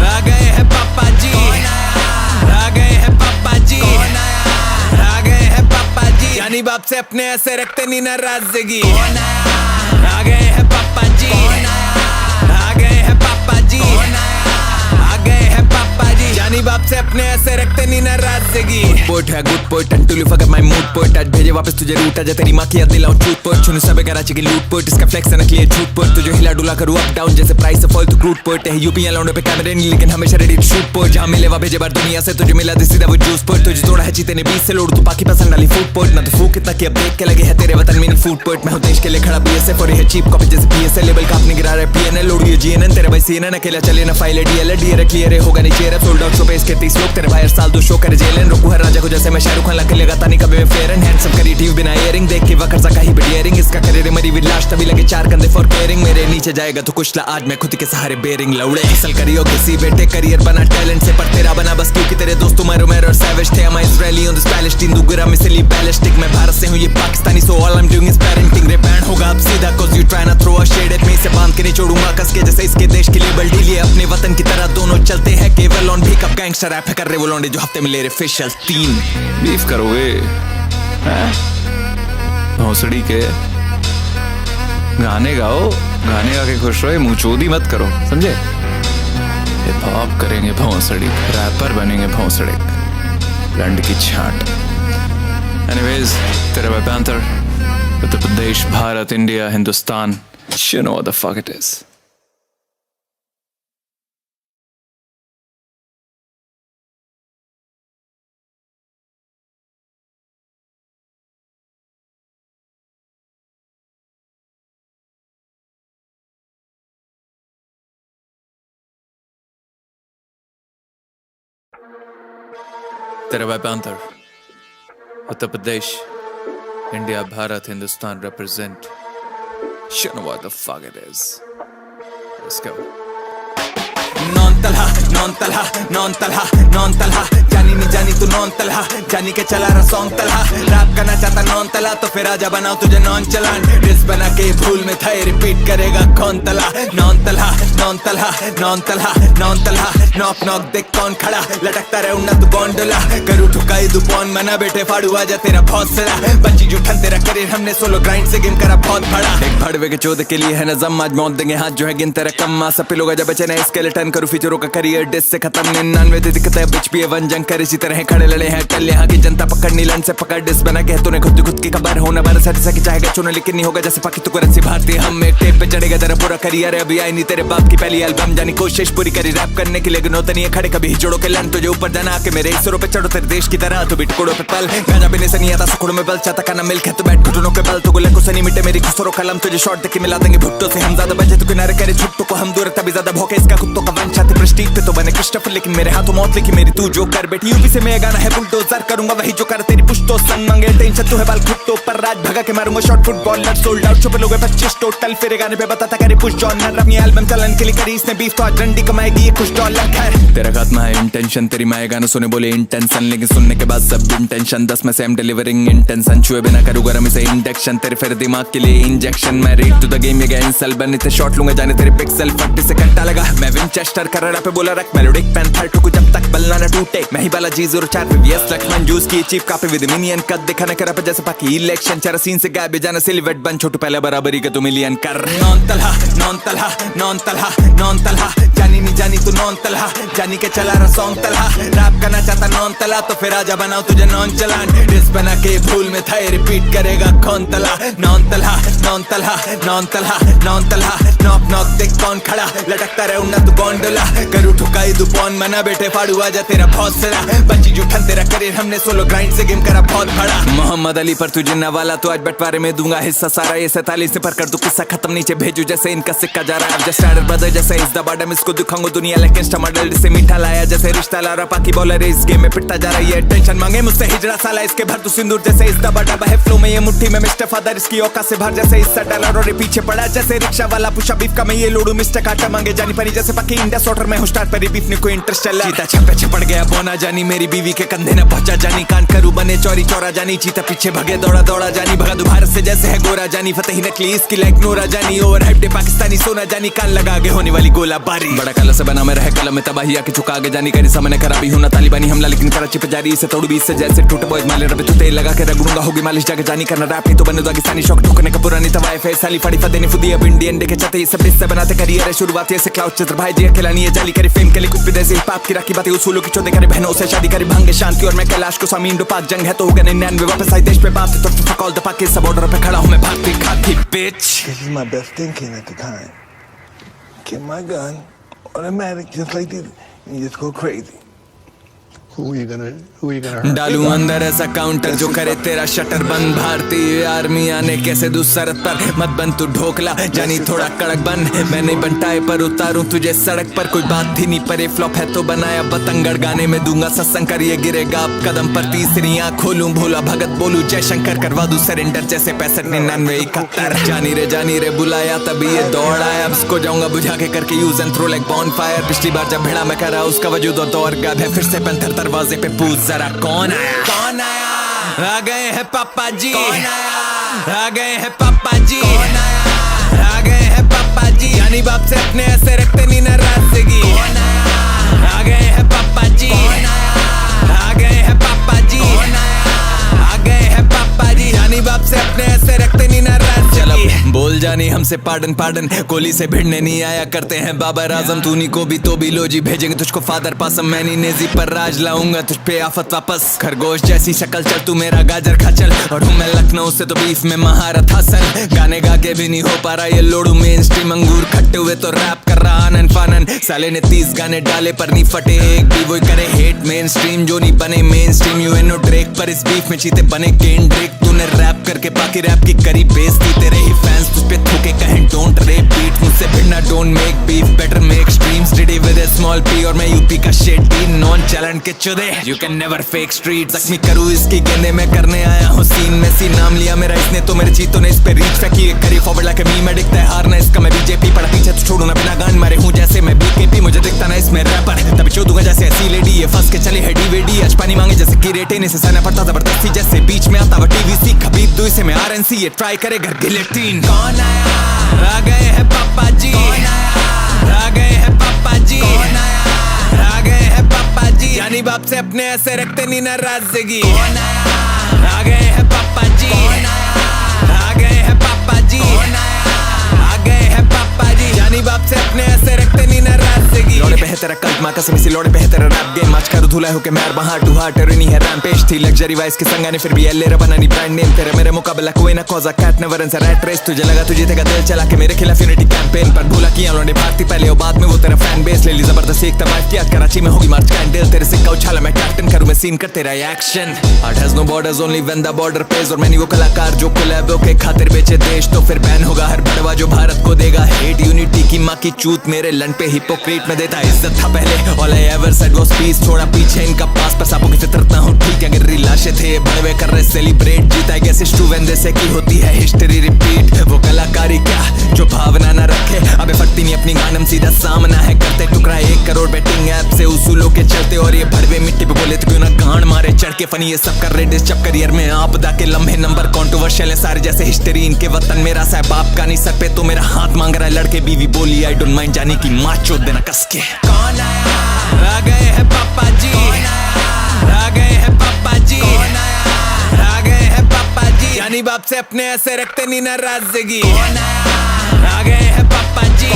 आ गए हैं पापा जी बाप से अपने ऐसे रखते नहीं नाराजगी। आ गए हैं पापा जी, आ गए हैं पापा जी, आ गए हैं पापा जी। जानी बाप से अपने ऐसे रखते नहीं नाराजगी। पोट है good poet until you forget my mood poet. आज भेजे वापस तुझे रूट आजा तेरी माँ की याद दिलाऊं झूठ पोट। छुने सबे कराची की लूट पोट, इसका फ्लेक्स है नकली है झूठ पोट। तुझे हिला डुला करूँ अप डाउन जैसे प्राइस ऑफ ऑयल तो क्रूड पोट है। यूपी लौंडे पे कैमरे नहीं लेकिन हमेशा रेडी टू शूट पोट। जहाँ मिले वहाँ भेजे बार दुनिया से तुझे मिला दे सीधा वो जूस पोट। तुझे तोड़ा है चीते ने 20 से लोड तू पाकी पसंद डाली फूड पोट। ना तो फूक इतना कि अब देख के लगे है तेरे वतन में फूड पोट। मैं हूँ देश के लिए खड़ा BSF और ये चीप कॉपी जैसे PSL लेवल का अपने गिरा रहा है PNL लोड ये GNN तेरे भाई CNN अकेला चले ना फाइल DL DR क्लियर होगा नहीं चेहरा सोल्ड आउट शो पे इसके 30 लोग तेरे भाई हर साल 2 शो करे जेलन। रुकू हर राजा को जैसे मैं शाहरुख खान लग लगाता नहीं कभी मैं फेयर एंड हैंडसम करी टीवी बिना इयरिंग देख के वक्त का ही बियरिंग। इसका करियर मरी विद लाश तभी लगे 4 कंधे फॉर केयरिंग। मेरे नीचे जाएगा तो कुछ ला आज मैं खुद के सहारे बेरिंग लौड़े। असल करियो किसी बेटे करियर बना टैलेंट से पर तेरा बना बस क्योंकि तेरे दोस्त उमर उमर और सैवेज थे। मैं इजरायली ऑन दिस पैलेस्टीन दुगरा मिसली बैलिस्टिक। मैं भारत से हूं ये Pakistani so all I am doing is parenting. रे बैन होगा अब सीधा cause you try not throw a shade at me। से बांध के नहीं छोड़ूंगा कस के जैसे इसके देश के लेबल डील। ये अपने वतन की तरह दोनों चलते हैं केवल ऑन भीख। अब गैंगस्टर रैप कर रहे वो लौंडे जो हफ्ते में ले रहे फेशियल 3 बीफ करोगे भौंसड़ी के। गाने गाओ, गाने गा के खुश रहो, मुंह चोदी मत करो समझे। हिप हॉप करेंगे भौंसड़ी, रैपर बनेंगे भौंसड़ी, लंड की छाट। एनीवेज तेरे भाई panther, Uttar Pradesh, Bharat, India, Hindustan, you know what the fuck it is। तेरा भाई panther, Uttar Pradesh, India, Bharat, Hindustan represent। You know what the fuck it is। Let's go। Non Talha non Talha non Talha non Talha. जानी नहीं जानी तू नॉन तलहा, जानी के चला रहा सॉन्ग तलहा। रैप करना चाहता नॉन तला तो फिर आजा बनाओ तुझे नॉन चलान। डिस बना के भूल में था रिपीट करेगा कौन तला। Non Talha non Talha non Talha non Talha. Knock knock देख कौन खड़ा लटकता रहे उन्ना तू गोंडोला। करू ठुकाई दू पौन मना बेटे फाड़ू आजा तेरा बहुत सड़ा। बच्ची जुठन तेरा करियर हमने सोलो ग्राइंड से गेम करा बहुत बड़ा। एक भड़वे के चौदह के लिए है नजम आज मौत देंगे हाथ जो है गिन तेरा कम। सब लोग आजा बचे ना स्केलेटन करू फीचरों का करियर डिस से खत्म। 99 दिक्कत है बिच भी वन जंग कर इसी तरह खड़े लड़े हैं टल। यहाँ की जनता पकड़नी लन से पकड़ डिस बना के तूने खुद की खबर होना बार सकी चाहेगा चुनो लेकिन नहीं होगा जैसे पाकि तू करेंसी भारतीय। हम एक टेप पे चढ़ेगा तेरा पूरा करियर है। अभी आई नहीं तेरे बाप की पहली एल्बम जानी कोशिश पूरी करी रैप करने की लेकिन होता नहीं है खड़े कभी जोड़ो के लन। तुझे ऊपर जाना आके मेरे इसरों पे चढ़ो तेरे देश की तरह। तो बिटकोड़ों पे पल गाजा पीने से नहीं आता सुखड़ों में बल चाहता खाना मिल के तो बैठ घुटनों के बल। तो गुले को सनी मिटे मेरी खुसरों कलम तुझे शॉर्ट देके मिला देंगे भुट्टो से। हम ज्यादा बचे तो किनारे करे छुट्टो को हम दूर तभी ज्यादा भौके इसका कुत्तों का वन छाती प्रेस्टीज पे तो बने क्रिस्टोफर लेकिन मेरे हाथों मौत लिखी मेरी तू जो कर बेटी। यूपी से मैं गाना है बुलडोजर करूंगा वही जो कर तेरी पुश्तो संग मंगे टेंशन तू है बाल खुद तो पर राज भगा के मारूंगा shot footballer sold out show पे लोग 25 टोटल। फिर गाने पे बताता करे पुश जॉनर अपनी एल्बम चलन के लिए करी इसने बीफ तो आज रंडी कमाएगी ये कुछ डॉलर। खैर तेरा खात्मा है इंटेंशन तेरी माए गाना सुने बोले इंटेंशन लेकिन सुनने के बाद सब इंटेंशन 10 में से एम डिलीवरिंग इंटेंशन। छुए बिना करूँ गरम इसे इंडक्शन तेरे फिर दिमाग के लिए इंजेक्शन। मैं रेड टू द गेम ये गया इंसल बन इतने शॉट लूंगा जाने तेरे पिक्सल 40 से घंटा लगा। मैं विंचेस्टर कर रहा पे बोला रख मेलोडिक पैंथर टू जब तक बलना ना टूटे। मैं ही बाला G04 पे VS लक्ष्मण जूस की चीप कापी विद मिनियन कद दिखाने करा पे जैसे पाकि इलेक्शन चारा सीन से गायब जाना सिलवेट बन छोटू पहले बराबरी के तू मिलियन कर। Non Talha non Talha non Talha non Talha. जानी नहीं जानी तू नॉन तलहा, जानी के चला रहा सॉन्ग तलहा। रैप करना चाहता नॉन तला तो फिर आजा बनाओ तुझे नॉन चलान। डिस बना के भूल में था रिपीट करेगा कौन तला। Non Talha non Talha non Talha non Talha. Knock knock देख कौन खड़ा लटकता रहे उन्ना तू गोंडोला। करू ठुकाई दू पौन मना बेटे फाड़ू आजा तेरा बहुत सड़ा। बच्ची जुठन तेरा करियर हमने सोलो ग्राइंड से गेम करा बहुत बड़ा। मोहम्मद अली पर तुझे नवाला तो आज बंटवारे में दूंगा हिस्सा सारा। ये 47 से पर कर दू किस्सा खत्म नीचे भेजू जैसे इनका सिक्का जा रहा है। जस्ट स्टार्टर ब्रदर जैसे इस द बॉटम इसको दिखाऊंगा दुनिया लेकिन टमाटर से मीठा लाया जैसे रिश्ता ला रहा पाकि बॉलर इस गेम में पिटता जा रही है। टेंशन मांगे मुझसे हिजड़ा साला इसके भर तू सिंदूर जैसे इस द बड़ा है फ्लो में ये मुट्ठी में मिस्टर फादर इसकी औकात से भर जैसे इस डॉलर और पीछे पड़ा जैसे रिक्शा वाला पुशअप बीफ का मैं ये लोडू मिस्टर काटा मांगे जानी परी जैसे पाकि इंडिया सॉर्टर में हूं स्टार्ट पे पर ये बीफ ने कोई इंटरेस्ट चला। चीता छपे छपड़ गया बोना जानी, मेरी बीवी के कंधे ने पहुंचा जानी, कान करू बने चौरी चौरा जानी, चीता पीछे भगे दौड़ा दौड़ा जानी, भगा दो भारत से जैसे है गोरा जानी, फतेही नकली इसकी लाइक नोरा जानी, ओवर हाइप्ड पाकिस्तानी सोना जानी, कान लगा आगे होने वाली गोला बारी, बड़ा कलर से बना मैं रहे कलम में तबाही आके चुका आगे जानी, करी सामने खराबी हूं ना तालिबानी हमला, लेकिन कराची पे जारी इसे तोड़ बीस से जैसे टूटे बॉयज माले रबे तू तेल लगा के रगड़ूंगा, होगी मालिश जाके जानी, करना रैप नहीं तो बने दागिस्तानी, शौक ठोकने का पुरानी तवाए फेस साली फड़ी फदेने फुदी अब इंडियन डे के चलते ये सब इससे बनाते करियर है शुरुआत ऐसे क्लाउड चित्र भाई जी खिलानी है जाली, करे फेम के लिए कुछ भी देसी पाप की राखी बातें उसूलों की चौधे करे बहनों से शादी करे भांगे शांति, और मैं कैलाश को सामीन दो पाक जंग है तो होगा 99 वापस आई देश पे बात तो फक ऑल द पाक के बॉर्डर पे खड़ा हूं मैं भागती खाती bitch. This is my best thinking at the time. Get my gun, automatic, just like this, and just go crazy. Who are you gonna hurt? डालू अंदर ऐसा काउंटर जो करे तेरा शटर बंद, भारतीय आर्मी आने कैसे दू सरहद पर, मत बन तू ढोकला जानी थोड़ा कड़क बन, मैं नहीं बनटाए पर उतारूं तुझे सड़क पर, कोई बात ही नहीं पर फ्लॉप है तो बनाया बतंगड़, गाने में दूंगा सत्संग कर ये गिरेगा आप कदम पर, तीसरी आंख खोलूं भोला भगत बोलूं जय शंकर, करवा दूं सरेंडर जैसे 65 99 71, जानी रे बुलाया तभी ये दौड़ आया, अब इसको जाऊंगा बुझा के करके use and throw like bonfire, पिछली बार जब भिड़ा मैं करा उसका वजूद और दौर गायब है, फिर से पैंथर दरवाजे पे पूछ जरा कौन आया, आ गए हैं पापा जी, आ गए हैं पापा जी, आ गए हैं पापा जी, यानी बाप से अपने ऐसे रखते नहीं नाराजगी, आ गए हैं पापा जी, आ गए हैं पापा जी, आ गए हैं पापा जी, यानी बाप से अपने ऐसे रखते नहीं नाराजगी, चलो बोल जानी हमसे पार्डन पार्डन, कोहली से भिड़ने नहीं आया करते हैं बाबर आजम, तूनी को भी तो भी लो जी भेजेंगे तुझको फादर पासम, मैं नहीं नेजी पर राज लाऊंगा तुझ पे आफत वापस, खरगोश जैसी शक्ल चल तू मेरा गाजर खा चल, और हूँ मैं लखनऊ से तो बीफ में महारत हासिल, गाने गा के भी नहीं हो पा रहा ये लोडू मेन स्ट्रीम, अंगूर खट्टे हुए तो रैप कर रहा आनन फानन, साले ने 30 गाने डाले पर नहीं फटे एक भी, वही करे हेट मेन स्ट्रीम जो नहीं बने मेन स्ट्रीम, यूएनओ ड्रेक पर इस बीफ में चीते बने केन ड्रेक, तूने रैप करके बाकी रैप की करी बेइज्जती, तेरे ही फैंस तुझ पे थूके कहें डोंट रेप बीट, मुझसे भिड़ना don't make beef better make streams, Diddy with a small P, और मैं यूपी का शेड डी नॉन चैलेंज के चुदे, you can never fake street, जख्मी करूँ इसकी गेंदे में करने आया हूँ सीन में सी, नाम लिया मेरा इसने तो मेरे चीतों ने इस पे रीच फेंकी, करी फॉरवर्ड लाके मी में दिखता है हारना इसका, मैं बीजेपी पड़ा पीछे तो छोड़ू ना बिना गान मारे हूँ जैसे मैं बीकेपी, मुझे दिखता ना इसमें रैपर तभी चो दूंगा जैसे ऐसी लेडी, ये फंस के चले है डीवीडी, आज पानी मांगे जैसे की रेटे ने से सहना पड़ता जबरदस्ती, जैसे बीच में आता वो टीवीसी खबीब दो इसे मैं आरएनसी, ये ट्राई करे घर गिलेटिन, कौन आया, आ गए हैं पापा जी, आ गए हैं पापा जी, आ गए हैं पापा जी, यानी बाप से अपने ऐसे रखते नहीं नाराजगी, आ गए हैं पापा जी, आ गए हैं पापा जी, आ गए हैं पापा जी, यानी बाप से अपने ऐसे रखते नहीं नाराजगी, लौड़े पे है तेरा कल्ट माँ कसम इसी लौड़े पे है तेरा रैप गेम, आज करो धुला हो के मैं बाहर टू हार्ट नहीं है रैम्पेज, थी लग्जरी वाइस के संगा ने फिर भी एल बना नहीं ब्रांड नेम, तेरे मेरे मुकाबला कोई ना कॉजा cat never and rat race, तुझे लगा तुझे तेरा दिल चला के मेरे खिलाफ यूनिटी कैंपेन पर भूला किया उन्होंने भारती पहले और बाद में वो तेरा फैन बेस ले ली जबरदस्त एक तबाह किया, कराची में होगी मार्च कैंडल, तेरे सिक्का उछाला मैं कैप्टन करूँ मैं सीन कर तेरा action, art has no borders only when the border pays, और मैंने वो कलाकार जो कोलैबो के खातिर बेचे देश, तो फिर बैन होगा हर बड़वा जो भारत को देगा हेट, यूनिटी की माँ की चूत मेरे लन पे हिपोक्रेट में देता इज्जत था पहले, all I ever said was peace, छोड़ा पीछे इनका पास पर सांपों की फितरत ना हो ठीक, अगर लाशें थे बड़वे कर रहे सेलिब्रेट, जीता आई गेस ट्रू वेन से की होती है हिस्ट्री रिपीट, वो कलाकारी क्या जो भावना ना रखे, अबे फटती नहीं अपनी गानम सीधा सामना है, करते टुकड़ा 1 करोड़ बेटिंग ऐप से उसूलों के चलते, और ये भड़वे मिट्टी पे बोले तो क्यों ना गांड मारे चढ़ के फनी, ये सब कर रहे डिस्टर्ब करियर में आपदा के लम्हे नंबर कॉन्ट्रोवर्शियल है सारे जैसे हिस्ट्री, इनके वतन मेरा सा बाप का नहीं सर पे तो मेरा हाथ मांग रहा है, लड़के बीवी बोली आई डोंट माइंड जाने की माँ चोद देना कस के, कौन आया, आ गए हैं पापा जी, आ गए हैं पापा जी, आ गए हैं पापा जी, यानी बाप से अपने ऐसे रखते नहीं नाराजगी, आ गए हैं पापा जी,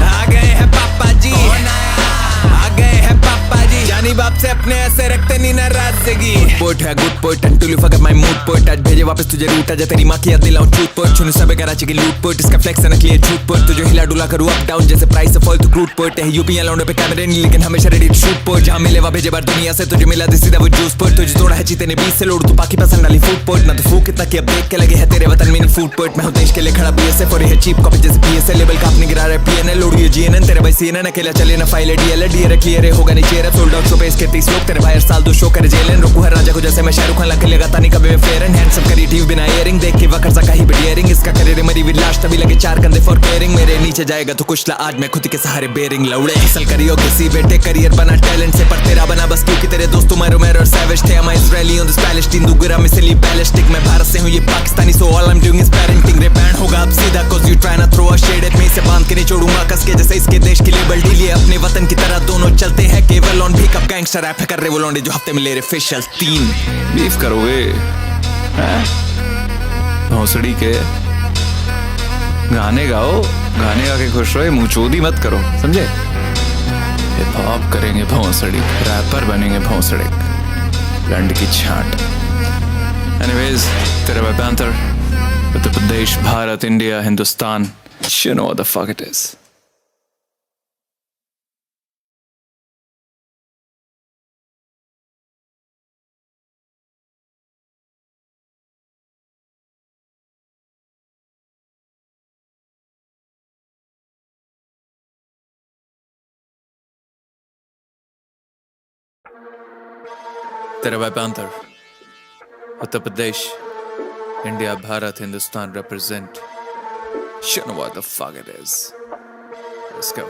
आ गए हैं पापा जी, आ गए हैं पापा जी, यानी बाप से अपने ऐसे रखते नहीं नाराजगी, पोइट है good poet until you forget my mood poet, आज भेजे वापस तुझे रूट आजा तेरी माँ की याद दिलाऊं झूठ पोइट, सुनो सब कराची की लूट पोइट, इसका फ्लेक्स है नकली है झूठ पोइट, तुझे हिला डुला करूँ अप डाउन जैसे प्राइस ऑफ ऑयल तो क्रूड पोइट है, यूपी लौंडे पे कैमरे नहीं लेकिन हमेशा रेडी टू शूट पोइट, जहाँ मिले वहाँ भेजे बार दुनिया से तुझे मिला सीधा वो जूस पोइट, तुझे तोड़ा है चीते ने 20 से लोड तू पाकी पसंद डाली फूड पोइट, ना तो फूक कितना कि अब देख के लगे है तेरे वतन में नहीं फूड पोइट, मैं हूँ देश के लिए खड़ा बीएसएफ और ये चीप कॉपी जैसे पीएसएल लेवल का अपने गिरा रहा है पीएनएल लोड ये जीएनएन, तेरे भाई सीएनएन अकेला चले ना फाइल डीएल डीएर क्लियर होगा नहीं चेहरा सोल्ड आउट शो पे के 30 लोग तेरे भाई हर साल 2 शो करे जेलन रोकू हर राजा को जैसे मैं शाहरुख खान लगे लगाता नहीं कभी मैं फेयर एंड हैंडसम करी टीवी बिना इयरिंग देख के वकर सा कहीं बियरिंग इसका करे मरी विलास तभी लगे 4 कंधे फॉर केयरिंग मेरे नीचे जाएगा तो कुछ ला आज मैं खुद के सहारे बेरिंग लौड़े असल करियो किसी बेटे करियर बना टैलेंट से पर तेरा बना बस क्योंकि तेरे दोस्त तुम्हारे मेरे और सैवेज थे मैं इजरायली ऑन दिस पैलेस्टीन दुगुरा मिसली बैलिस्टिक मैं भारत से हूं ये Pakistani so all I am doing is parenting रे बैंड होगा अब सीधा cause you trying to throw a shade at me से बांध के नहीं छोड़ूंगा कस के जैसे इसके देश की लेबल ढीली है अपने वतन की तरह दोनों चलते हैं केवल ऑन भीख अब गैंगस्टर रैप कर रहे वो लौंडे जो हफ्ते में ले रहे फेशियल 3 बीफ करोगे भौंसड़ी के गाने गाओ गाने गा के खुश रहो मुंह चोदी मत करो समझे हिप हॉप करेंगे भौंसड़ी रैपर बनेंगे भौंसड़े लंड की छाट एनीवेज तेरे भाई panther Uttar Pradesh Bharat India Hindustan you know what the fuck it is तेरा भाई panther Uttar Pradesh India Bharat Hindustan represent you know what the fuck it is let's go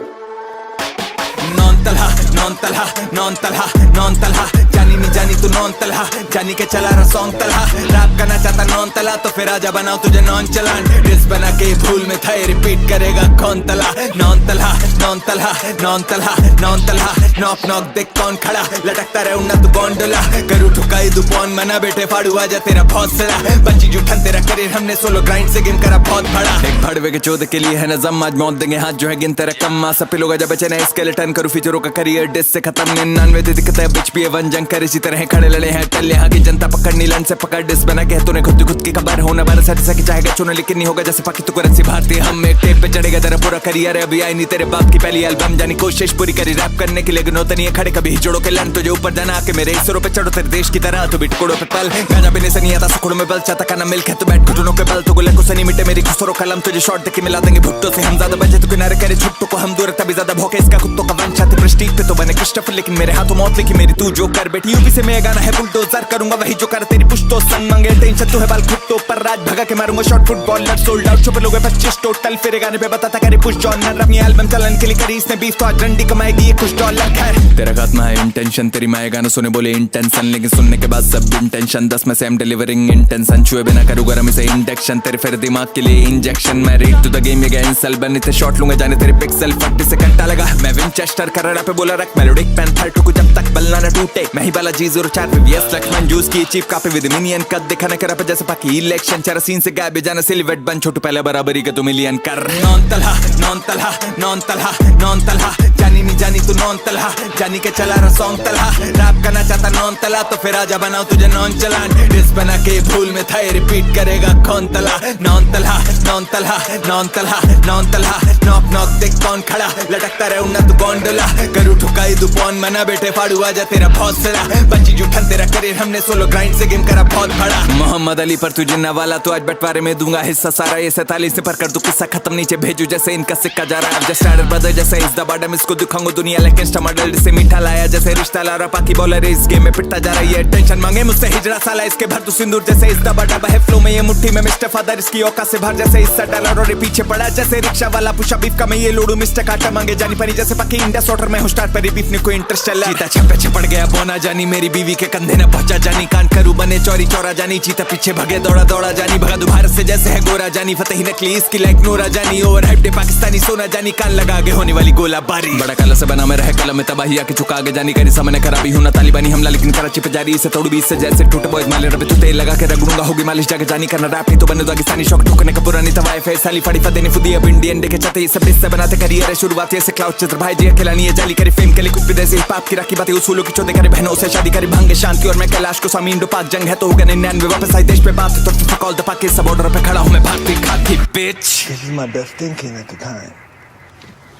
non Talha non Talha non Talha non Talha जानी नहीं जानी तू नॉन तलहा जानी के चला रहा सॉन्ग तलहा रैप करना चाहता नॉन तला तो फिर आजा बनाओ तुझे नॉन चलान डिस बना के भूल में था रिपीट करेगा कौन तला non Talha non Talha non Talha non Talha knock knock देख कौन खड़ा लटकता रहे उन्ना तू गोंडोला करू ठुकाई दुपौन मना बेटे फाड़ू आजा तेरा बहुत सड़ा बंची जुठन तेरा करियर हमने सोलो ग्राइंड से गेम करा बहुत बड़ा एक भड़वे के चौदह के लिए है नजम आज मौत देंगे हाथ जो है गिन तेरा कम मां सब लोग जब बचे ना स्केलेटन करूं फीचरों का करियर डिस से खत्म 99 दिक्कतें बिच भी वन जंग करे इसी तरह खड़े लड़े हैं टल यहाँ की जनता पकड़नी लन से पकड़ डिस बना के तूने खुद की खबर होना बार सच सकी चाहेगा चुने लेकिन नहीं होगा जैसे पाकि तू करंसी भारतीय हम एक टेप पे चढ़ेगा तेरा पूरा करियर है अभी आई नहीं तेरे बाप की पहली एल्बम जानी कोशिश पूरी करी रैप करने के लिए गिनोता नहीं है खड़े कभी जोड़ो के लन तुझे ऊपर जाना आके मेरे इसरों पे चढ़ो तेरे देश की तरह तो बिटकोड़ों पे पल गाना पीने से नहीं आता सुखड़ों में बल चाहता खाना मिल्क है तो बैठ घुटनों के बल तो गुले को सनी मिटे मेरी खुसरों कलम तुझे शॉर्ट देके मिला देंगे भुट्टो से हम ज्यादा बचे तो किनारे करे छुट्टो को हम दूर तभी ज्यादा भोके इसका कुत्तों का वंश आते प्रेस्टीज पे तो बने क्रिस्टोफर लेकिन मेरे हाथों मौत लिखी मेरी तू जो कर बैठी यूपी से मैं गाना है बुलडोजर करूंगा वही जो कर तेरी पुश्तो संग मांगे टेंशन तू है बाल खुट्टो पर राज भगा के मारूंगा शॉट फुटबॉलर सोल्ड आउट छुपे लोग 25 टोटल फिर गाने पे बताता करे पुश जॉनर अपनी एल्बम चलन के लिए करी इसने बीफ तो आज रंडी कमाएगी ये कुछ डॉलर खैर तेरा खात्मा है इंटेंशन तेरी माए गाना सुने बोले इंटेंशन लेकिन सुनने के बाद सब इंटेंशन 10 में से एम डिलीवरिंग इंटेंशन छुए बिना करूँ गरम इसे इंडक्शन तेरे फिर दिमाग के लिए इंजेक्शन मैं रेड टू द गेम ये गया इंसल बन इतने शॉट लूंगा जाने तेरे पिक्सल 40 से घंटा लगा मैं विंचेस्टर कर रहा पे बोला रख मेलोडिक पैंथर टुकु जब तक बलना न टूटे मैं ही बाला G04 VVS लक्ष्मण जूस की चीप कापी विद मिनियन कद दिखाने करा पे जैसे पाकि इलेक्शन चारा सीन से गायब जाना सिलवेट बन छोटू पहले बराबरी के तू मिलियन कर non Talha non Talha non Talha non Talha जानी नहीं जानी तू नॉन तलहा जानी के चला रहा सॉन्ग तलहा रैप करना चाहता नॉन तला तो फिर आजा बनाओ तुझे नॉन चलान डिस बना के भूल में था रिपीट करेगा कौन तला non Talha non Talha non Talha non Talha knock knock देख कौन खड़ा लटकता रहे उन्ना तू गोंडोला करू ठुकाई दुपौन मना बेटे फाड़ू आजा तेरा बहुत सड़ा बंची जुठन तेरा करियर हमने सोलो ग्राइंड से गेम करा बहुत बड़ा मोहम्मद अली पर तुझे नवाला तो आज बंटवारे में दूंगा हिस्सा सारा ये 47 से पर कर दूं किस्सा खत्म नीचे भेजू जैसे इनका सिक्का जा रहा है जस्ट स्टार्टर ब्रदर जैसे इस द बॉटम इसको दिखाऊंगा दुनिया लेकिन स्टमडल से मीठा लाया जैसे रिश्ता ला रहा पाकि बॉलर इस गेम में पिटता जा रही है टेंशन मांगे मुझसे हिजरा साला इसके भर तू सिंदूर जैसे इस द बॉटम है फ्लो में ये मुट्ठी में मिस्टर फादर इसकी औकात से भर जैसे इस डॉलर और पीछे पड़ा जैसे रिक्शा वाला पुशा बीफ का मैं ये लोडू मिस्टर काटा मांगे जानी परी जैसे पाकि इंडिया सॉटर में हूं स्टार्ट पर बीफ ने कोई इंटरेस्ट चला चीता छपे छपड़ गया बोना जानी मेरी बीवी के कंधे न पहुंचा जानी कान करू बने चोरी चोरा जानी चीता पीछे भगे दौड़ा दौड़ा जानी भगा दो भारत से जैसे है गोरा जानी फतेह नकली इसकी लाइक नूरा जानी ओवर हाइप पाकिस्तानी सोना जानी कान लगा आगे होने वाली गोला बारी बड़ा कला से बना मैं रह कलम में तबाही आके चुका आगे जानी करी सामने खराबी हूं ना तालिबानी हमला लेकिन कराची पे जारी इसे तोड़ बीस से जैसे टूटे बॉयज माले रबे तू तेल लगा के रगड़ूंगा होगी मालिश जाके जानी करना रैप नहीं तो बने दागिस्तानी शौक ठोकने का पुरानी तवाए फेस साली फड़ी फदेने फुदी अब इंडियन डे के चते ये सब इससे बनाते करियर है शुरुआत से क्लाउड चित्र भाई जी खिलानी है जाली करे फेम के लिए कुछ भी देसी पाप की राखी बातें उसूलों की चौधे करे बहनों से शादी करे भांगे शांति और मैं कैलाश को स्वामी इंडो पाक जंग है तो होगा 99 वापस आई देश पे बात तो fuck all the Pakistan border पे खड़ा हूं मैं भारतीय खाकी bitch This is my best thinking at the time.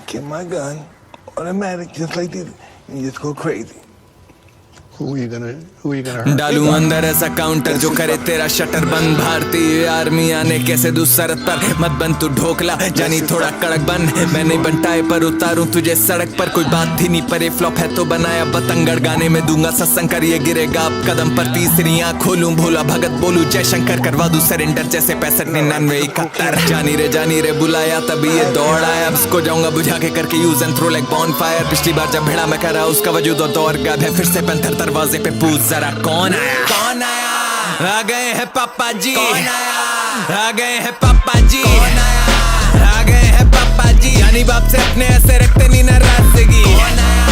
Get my gun, automatic, just like this, and just go crazy. Who you gonna hurt? डालू अंदर ऐसा काउंटर जो करे तेरा शटर बंद। भारतीय आर्मी आने कैसे दूं सरहद पर, मत बन तू ढोकला जानी थोड़ा कड़क बन। मैं नहीं बनटाए पर उतारूं तुझे सड़क पर, कोई बात ही नहीं पर फ्लॉप है तो बनाया बतंगड़। गाने में दूंगा सत्संग कर ये गिरेगा आप कदम पर, तीसरी आंख खोलूं भोला भगत बोलूं जय शंकर, करवा दूं सरेंडर जैसे 65-99-71। जानी रे बुलाया तभी ये दौड़ आया, अब इसको जाऊंगा बुझा के करके use and throw like bonfire. पिछली बार जब भिड़ा मैं करा उसका वजूद और दौर गायब है, फिर से पैंथर दरवाजे पे पूछ जरा कौन आया। कौन आया? आ गए हैं पापा जी। कौन आया? आ गए हैं पापा जी। कौन आया? आ गए हैं पापा जी। यानी बाप से अपने ऐसे रखते नहीं नाराजगी। कौन आया?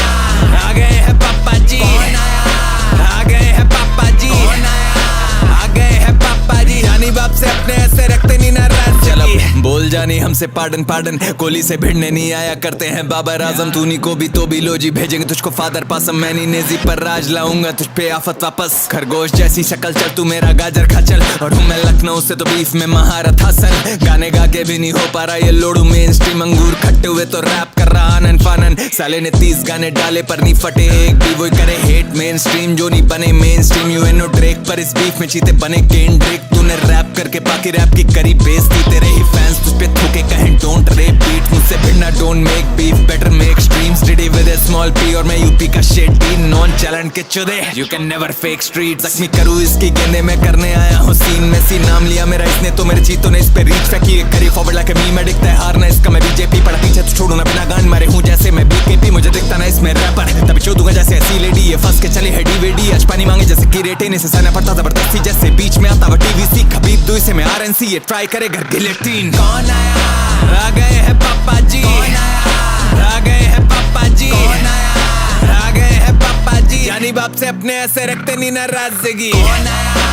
आ गए हैं पापा जी। कौन आया? आ गए हैं पापा जी। कौन आया? आ गए हैं पापा जी। यानी बाप से अपने ऐसे रखते नहीं नाराजगी। चलो बोल जानी हमसे पार्डन पार्डन, कोहली से भिड़ने नहीं आया करते हैं बाबर आजम। तूनी को भी तो भी लो जी भेजेंगे तुझको फादर पासम। मैं नहीं नेजी पर राज लाऊंगा तुझ पे आफत वापस। खरगोश जैसी शक्ल चल तू मेरा गाजर खा चल, और हूँ मैं लखनऊ से तो बीफ में महारत हासिल। गाने गा के भी नहीं हो पा रहा ये लोडू मेन स्ट्रीम, अंगूर खट्टे हुए तो रैप कर रहा आनन फानन। साले ने 30 गाने डाले पर नहीं फटे एक भी, वही करे हेट मेन स्ट्रीम जो नहीं बने मेन स्ट्रीम। यूएनओ ड्रेक पर इस बीफ में चीते बने केन ड्रेक। तूने रैप करके बाकी रैप की करी बेइज्जती, तेरे ही फैंस तुझ पे थूके कहें डोंट रेप बीट। मुझसे भिड़ना don't make beef better make streams. Diddy with a small P और मैं यूपी का शेड डी नॉन चैलेंज के चुदे। You can never fake street. जख्मी करूँ इसकी गेंदे में करने आया हूँ सीन में सी। नाम लिया मेरा इसने तो मेरे चीतों ने इस पे रीच फेंकी। करी फॉरवर्ड लाके मी में दिखता है हारना इसका, मैं बीजेपी पड़ा पीछे तो छोड़ू ना बिना गान मारे हूँ जैसे मैं बीकेपी। मुझे दिखता ना इसमें रैपर तभी छोड़ दूंगा जैसे ऐसी लेडी। ये फंस के चले है डीवीडी, आज पानी मांगे जैसे की रेटे ने से सहना पड़ता जबरदस्ती जैसे बीच में आता वो टीवीसी। खबीब दो इसे मैं आरएनसी, ये ट्राई करे घर गिलेटिन। कौन आया? आ गए हैं पापा जी। कौन आया? आ गए हैं पापा जी। कौन आया? आ गए हैं पापा जी। यानी बाप से अपने ऐसे रखते नहीं नाराजगी। कौन आया?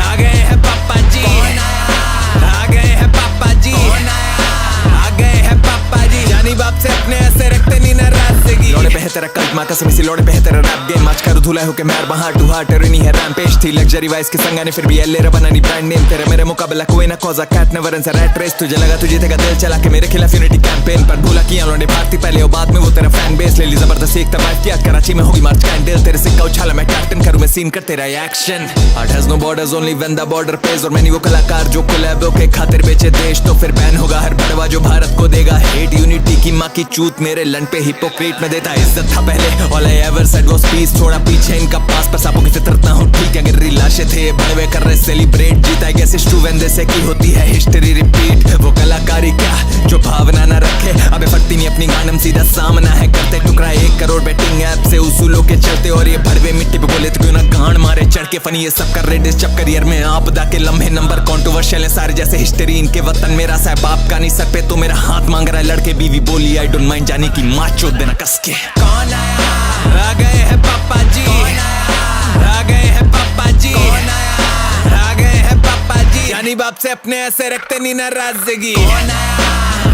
आ गए हैं पापा जी। कौन आया? आ गए हैं पापा जी। कौन आया? आ गए हैं पापा जी। यानी बाप से अपने ऐसे रखते नहीं नाराजगी। लौड़े पे है तेरा कल्ट माँ कसम इसी लौड़े पे है तेरा रैप गेम। आज करो धुला होके मैं हार्ट टू हार्ट नहीं है रैम्पेज थी लग्जरी वाइज के संगा ने फिर भी एलेरा बनानी ब्रांड नेम। तेरे मेरे मुकाबला कोई ना कॉजा cat never and rat race. तुझे लगा तुझे तेरा दिल चला के मेरे खिलाफ यूनिटी कैंपेन पर भूला किया लौंडे भारती पहले और बाद में वो तेरा फैन बेस ले ली जबरदस्ती एक तबाह किया। कराची में होगी मार्च कैंडल तेरे सिक्का उछाला मैं कैप्टन करूं मैं सीन कर तेरा action. Art has no borders only when the border pays. और मैंने वो कलाकार जो कोलैबो के खातिर बेचे देश तो फिर बैन होगा हर बड़वा जो भारत को देगा हेट। यूनिटी की माँ की चूत मेरे लन पे हिपोक्रेट में देता इज्जत था पहले। All I ever said was peace, छोड़ा पीछे इनका पास पर सांपों की फितरत ना हो ठीक। अगर लाशें थे बड़े कर रहे सेलिब्रेट जीता आई गेस टू वेन से की होती है हिस्ट्री रिपीट। वो कलाकारी क्या जो भावना ना रखे, अबे फटती नहीं अपनी गानम सीधा सामना है करते टुकड़ा 1 करोड़ बैटिंग ऐप से उसूलों के चलते। और ये भरवे मिट्टी पे बोले तो क्यों ना गांड मारे चढ़ के फनी। ये सब कर रहे डिस्टर्ब करियर में आपदा के लम्हे नंबर कॉन्ट्रोवर्शियल है सारे जैसे हिस्ट्री इनके वतन। मेरा साहब बाप का नहीं सर पे तो मेरा हाथ मांग रहा है लड़के बीवी बोली आई डोंट माइंड जाने की माँ चोद देना कस के। कौन आया? आ गए हैं पापा जी। कौन आया? आ गए हैं पापा जी। कौन आया? आ गए हैं पापा जी। यानी बाप से अपने ऐसे रखते नहीं नाराजगी। कौन आया?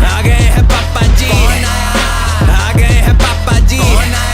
आ गए हैं पापा जी। कौन आया? आ गए हैं पापा जी। कौन आया?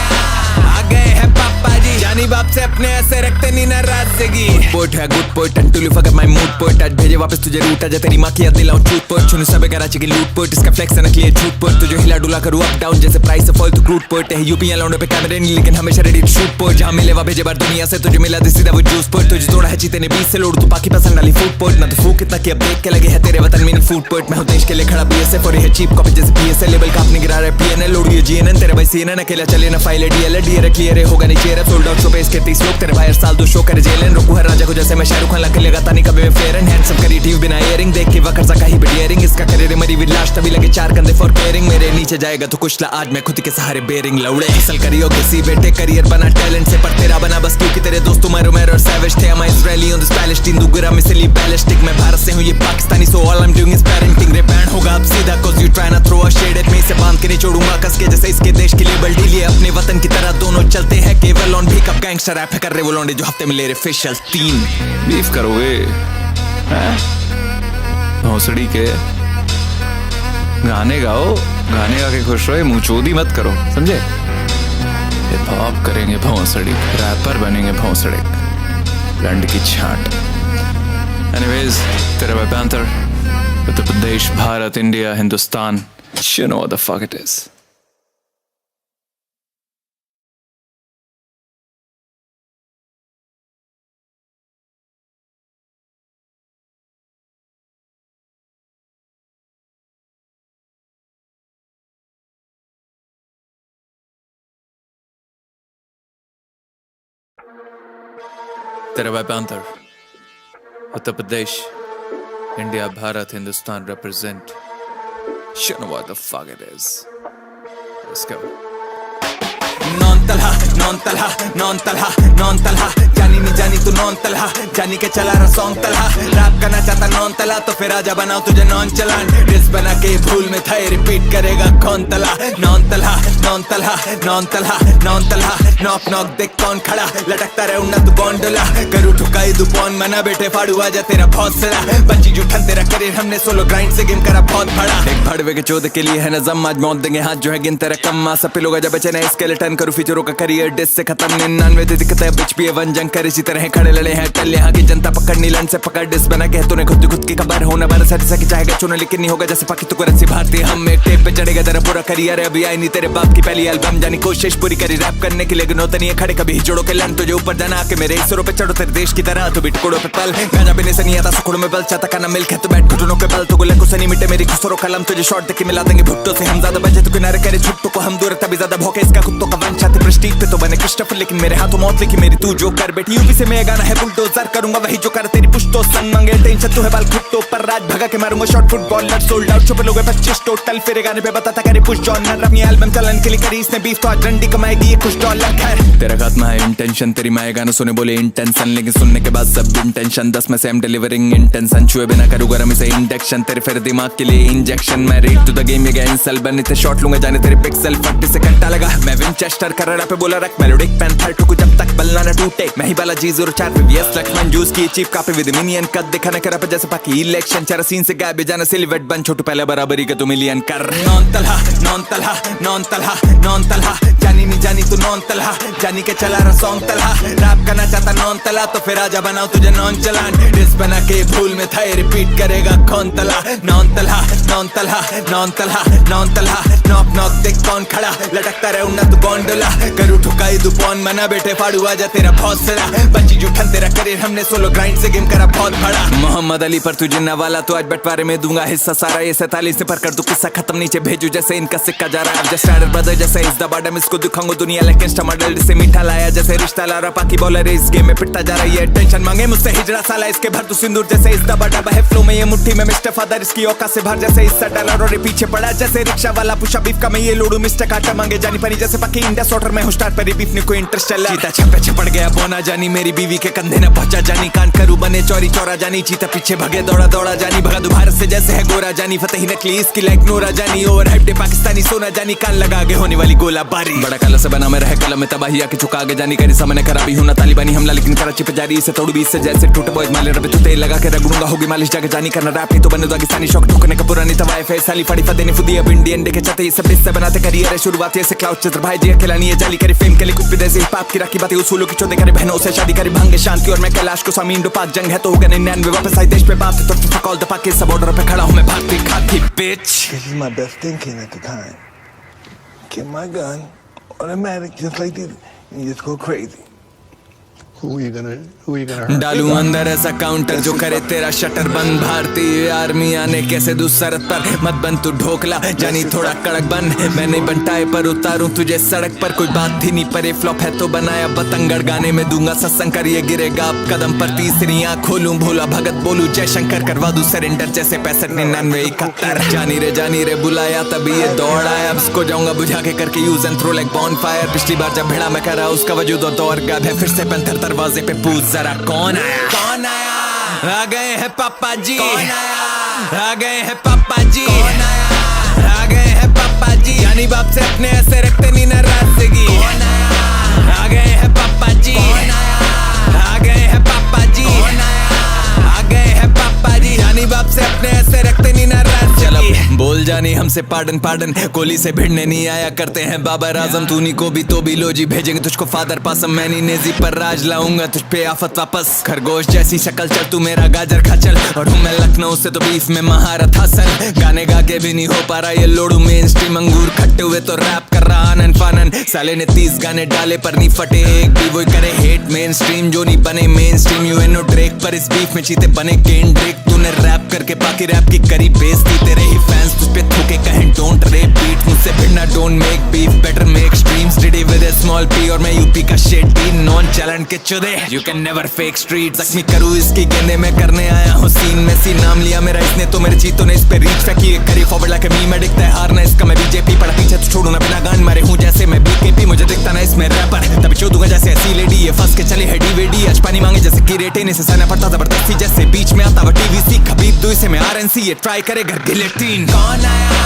आ गए हैं पापा जी। यानी बाप से अपने ऐसे रखते नहीं नाराजगी। पोइट है good poet and to live अगर माय मूड पोइट। आज भेजे वापस तुझे रूट आजा तेरी माँ की याद दिलाऊं चूत पोइट। छुने सब कराची की लूट पोइट इसका फ्लेक्स है नकली है झूठ पोइट। तुझे हिला डुला करूँ अप डाउन जैसे प्राइस ऑफ ऑयल तो क्रूड पोइट है। यूपी लौंडे पे कैमरे नहीं लेकिन हमेशा रेडी टू शूट पोइट। जहाँ मिले वहाँ भेजे बार दुनिया से तुझे मिला सीधा वो जूस पोइट। तुझे तोड़ा है चीते ने 20 से लोड तू पाकी पसंद डाली फूड पोइट। ना तो फूक कितना कि अब देख के लगे है तेरे वतन में फूड पोइट। मैं हूँ देश के लिए खड़ा बीएसएफ और ये चीप कॉपी जैसे पीएसएल लेवल का अपने गिरा रहा है पीएनएल लोड ये जीएनएन तेरे भाई सीएनएन अकेला चले ना फाइल डीएल डीएर क्लियर होगा नहीं चेहरा सोल्ड आउट शो पे इसके 30 लोग तेरे भाई हर साल 2 शो करे जेलन। रुकू हर राजा को जैसे मैं शाहरुख खान लग लगाता नहीं कभी मैं फेयर एंड हैंडसम क्रिएटिव बिना इयरिंग देख के वकर सा कहीं बियरिंग। इसका करियर मरी विद लास्ट तभी लगे 4 कंधे फॉर केयरिंग। मेरे नीचे जाएगा तो कुछ ला आज मैं खुद के सहारे बेरिंग लौड़े। असल करियो किसी बेटे करियर बना टैलेंट से पर तेरा बना बस क्योंकि तेरे दोस्त मैरो और सैवेज थे। मैं इजरायली ऑन दिस पैलेस्टीन दुगरा मिसली बैलिस्टिक। मैं भारत से हूं ये Pakistani so all I am doing is parenting. रे बैंड होगा अब सीधा cause you try not throw a shade at me। से बांध के नहीं छोड़ूंगा कस के जैसे इसके देश के लेबल डील। ये अपने वतन की तरह दोनों चलते हैं केवल ऑन भी कब गैंगस्टर रैप कर रहे वो लौंडे जो हफ्ते में ले रहे फेशियल 3 बीफ करोगे भौंसड़ी के गाने गाओ गाने गा के खुश रहो मुंह चोदी मत करो समझे। हिप हॉप करेंगे भौंसड़ी रैपर बनेंगे भौंसड़े लंड की छांट। एनीवेज तेरा भाई panther Uttar Pradesh Bharat India Hindustan you know what the fuck it is। तेरा वेपांतर Uttar Pradesh India Bharat Hindustan represent. You know what the fuck it is. Let's go. Non Talha non Talha non Talha non Talha जानी नहीं जानी तू नॉन तलहा जानी के चला रहा सॉन्ग तलहा रैप करना चाहता नॉन तला तो फिर आजा बनाओ तुझे नॉन चलान डिस बना के भूल में था रिपीट करेगा कौन तला non Talha non Talha non Talha non Talha knock knock देख कौन खड़ा लटकता रहे उन्ना तू गोंडोला करू ठुकाई दू पौन मना बेटे फाड़ू आजा तेरा बहुत सड़ा बच्ची जुठन तेरा करियर हमने सोलो ग्राइंड से गेम करा बहुत बड़ा एक भड़वे के चौदह के लिए है नजम आज मौत देंगे हाथ जो है गिन तेरा कम मां सब लोग जब बचे ना स्केलेटन करूं फीचरों का करियर डिस से खत्म 99 दिक्कतें बिच भी वन जंग कर इसी तरह खड़े लड़े हैं टल यहाँ की जनता पकड़ नीलन से पकड़ डिस बना के तूने खुद की खबर होना बारह साथ सकी चाहेगा चुना लेकिन नहीं होगा जैसे पाकि तू करंसी भारतीय हम एक टेप पे चढ़ेगा तेरा पूरा करियर है अभी आई नहीं तेरे बाप की पहली एल्बम जानी कोशिश पूरी करी रैप करने की लेकिन होता नहीं है खड़े कभी जोड़ो के लन तुझे ऊपर जाना आके मेरे इसरो पे चढ़ो तेरे देश की तरह तो बिटकोड़ों पे पल गाजा पीने से नहीं आता सुखड़ों में बल चाहता खाना मिल्क है तो बैठ घुटनों के बल तो गुले को सनी मिटे मेरी खुसरो कलम तुझे शॉर्ट देके मिला देंगे भुट्टो से हम ज्यादा बचे तो किनारे करे छुट्टो को हम दूर तभी ज्यादा भौके इसका कुत्तों का वंश आते प्रेस्टीज पे तो बने क्रिस्टोफर लेकिन मेरे हाथों मौत लिखी मेरी तू जो कर बेटी यूपी से मैं गाना है बुलडोजर करूंगा वही जो कर तेरी पुश्तो संग मांगे टेंशन तू है बाल खुट्टो पर राज भगा के मारूंगा शॉट फुटबॉलर सोल्ड आउट छुपे लोग 25 टोटल फिर गाने पे बताता करे पुश जॉनर अपनी एल्बम चलन के लिए करी इसने बीफ तो आज रंडी कमाएगी ये कुछ डॉलर खैर तेरा खात्मा है इंटेंशन तेरी माए गाना सुने बोले इंटेंशन लेकिन सुनने के बाद सब इंटेंशन 10 में से एम डिलीवरिंग इंटेंशन छुए बिना करूँ गरम इसे इंडेक्शन तेरे फिर दिमाग के लिए इंजेक्शन मैं रेड टू द गेम ये गया सेल बन इतने शॉट लूंगा जाने तेरे पिक्सल 40 से घंटा लगा मैं विंचेस्टर कर पे बोला रख मेलोडिक पैंथर ठुकू जब तक बलना न टूटे मैं ही वाला G04 पे VS लक्ष्मण जूस की चीप कापी विद मिनियन कद दिखाने कर पे जैसे पाकी इलेक्शन चार सीन से गायब जाना सिलवेट बन छोटू पहले बराबरी के तू मिलियन कर non Talha non Talha non Talha non Talha जानी नहीं जानी तू नॉन तलहा जानी के चला रहा सॉन्ग तलहा रैप करना चाहता नॉन तला तो फिर आजा बनाओ तुझे नॉन चलान डिस बना के भूल में था रिपीट करेगा कौन तला non Talha non Talha non Talha non Talha knock knock देख कौन खड़ा लटकता रहे उन्ना तू गोंडोला करू ठुकाई दू पौन मना बेटे फाड़ू आजा तेरा बहुत सड़ा बच्ची जुठन तेरा करियर हमने सोलो ग्राइंड से गेम करा बहुत बड़ा मोहम्मद अली पर तुझे न वाला तो आज बंटवारे में दूंगा हिस्सा सारा ये 47 से पर कर दू किस्सा खत्म नीचे भेजू जैसे इनका सिक्का जा रहा है जस्ट स्टार्टर ब्रदर जैसे इस द बॉटम इसको दिखाऊंगा दुनिया लेकिन स्टमडल से मीठा लाया जैसे रिश्ता ला रहा पाकी बॉलर इस गेम में पिटता जा रही है टेंशन मांगे मुझसे हिजरा साला इसके भर तू सिंदूर जैसे इस द बॉटम है फ्लो में ये मुट्ठी में मिस्टर फादर इसकी औकात से भर जैसे इस डॉलर और पीछे पड़ा जैसे रिक्शा वाला पुशा बीफ का मैं ये लोडू मिस्टर काटा मांगे जानी पनी जैसे पाकी इंडिया सॉटर में हूं स्टार्ट पर बीफ ने कोई इंटरेस्ट चला चीता छपे छपड़ गया बोना जानी मेरी बीवी के कंधे न पहुंचा जानी कान करू बने चोरी चोरा जानी चीता पीछे भगे दौड़ा दौड़ा जानी भगा दो भारत से जैसे है गोरा जानी फतेह नकली इसकी लाइक नोरा जानी ओवर हाइप पाकिस्तानी सोना जानी कान लगा आगे होने वाली गोला बारी बड़ा कला से बना मैं रह कलम में तबाही आके चुका आगे जानी करी सामने खराबी हूं ना तालिबानी हमला लेकिन कराची पे जारी इसे तोड़ बीस से जैसे टूटे बॉयज माले रबे तू तेल लगा के रगड़ूंगा होगी मालिश जाके जानी करना रैप नहीं तो बने दागिस्तानी शौक ठोकने का पुरानी तवाए फैस साली फड़ी फतेह ने फुदी अब इंडियन देखे चाहते ये सब इससे बनाते करियर है शुरुआत से क्लाउड चित्र भाई जी खिलानी है जाली करे फेम के लिए कुछ भी देसी पाप की राखी बातें उसूलों की चौधरी करे बहनों से शादी करे भांगे शांति और मैं कैलाश को स्वामी इंडो पाक जंग है तो होगा 99 वापस आई देश पे बात तो फक ऑल द पाक इस बॉर्डर पे खड़ा हूं मैं भारतीय खाकी bitch This is my best thinking at the time. Get my gun, automatic, just like this, and just go crazy. Who are you gonna hurt? डालू अंदर ऐसा काउंटर जो करे तेरा शटर बंद भारतीय आर्मी आने कैसे दू सरहद पर मत बन तू ढोकला जानी थोड़ा कड़क बन मैं नहीं बनटाए पर उतारूं तुझे सड़क पर कोई बात थी नहीं पर फ्लॉप है तो बनाया बतंगड़ गाने में दूंगा सत्संग कर ये गिरेगा आप कदम पर तीसरी आँख खोलूं भोला भगत बोलूं जय शंकर करवा दूं सरेंडर जैसे 65 99 71 जानी रे बुलाया तभी ये दौड़ आया अब इसको जाऊंगा बुझा के करके use and throw like bonfire पिछली बार जब भिड़ा मैं करा उसका वजूद और दौर गायब है फिर से पैंथर दरवाजे पे पूछ जरा कौन आया आ गए हैं पापा जी आ गए हैं पापा जी आ गए हैं पापा जी यानी बाप से अपने ऐसे रखते नहीं नाराजगी आ गए हैं पापा जी आ गए हैं पापा जी आ गए हैं पापा जी यानी बाप से अपने ऐसे रखते नहीं नाराजगी बोल जानी हमसे पार्डन पार्डन कोहली से भिड़ने नहीं आया करते हैं बाबर आजम तूनी को भी तो भी लोजी भेजेंगे तुझको फादर पासम मैं नहीं नेजी पर राज लाऊंगा तुझ पे आफत वापस खरगोश जैसी शक्ल चल तू मेरा गाजर खा चल और हूँ मैं लखनऊ से तो बीफ में महारत हासिल गाने गा के भी नहीं हो पा रहा ये लोडू मेन स्ट्रीम अंगूर खट्टे हुए तो रैप कर रहा आनन फानन साले ने 30 गाने डाले पर नहीं फटे एक भी वही करे हेट मेन स्ट्रीम जो नहीं बने मेन स्ट्रीम यूएनओ ड्रेक पर इस बीफ में चीते बने केंड्रिक तूने रैप करके बाकी रैप की करी बेइज्जती तेरे ही फैंस तुझ पे थूके कहें डोंट रेप बीट मुझसे भिड़ना don't make beef better make streams Diddy with a small P और मैं यूपी का शेड डी नॉन चैलेंज के चुदे you can never fake street जख्मी करूँ इसकी गेंदे में करने आया हूँ सीन में सी नाम लिया मेरा इसने तो मेरे चीतों ने इस पे रीच फेंकी है करी फॉरवर्ड लाइक मी में दिखता है हारना इसका मैं बीजेपी पड़ा पीछे तो छोड़ू ना बिना गान मारे हूँ जैसे मैं बीकेपी मुझे दिखता ना इसमें रैपर तभी चो दूंगा जैसे ऐसी लेडी ये फंस के चले है डीवीडी आज पानी मांगे जैसे की रेटे से सहना पड़ता जबरदस्ती जैसे बीच में आता वो टीवीसी खबीब दो इसे मैं आरएनसी ये ट्राई करे घर गिलेटिन कौन आया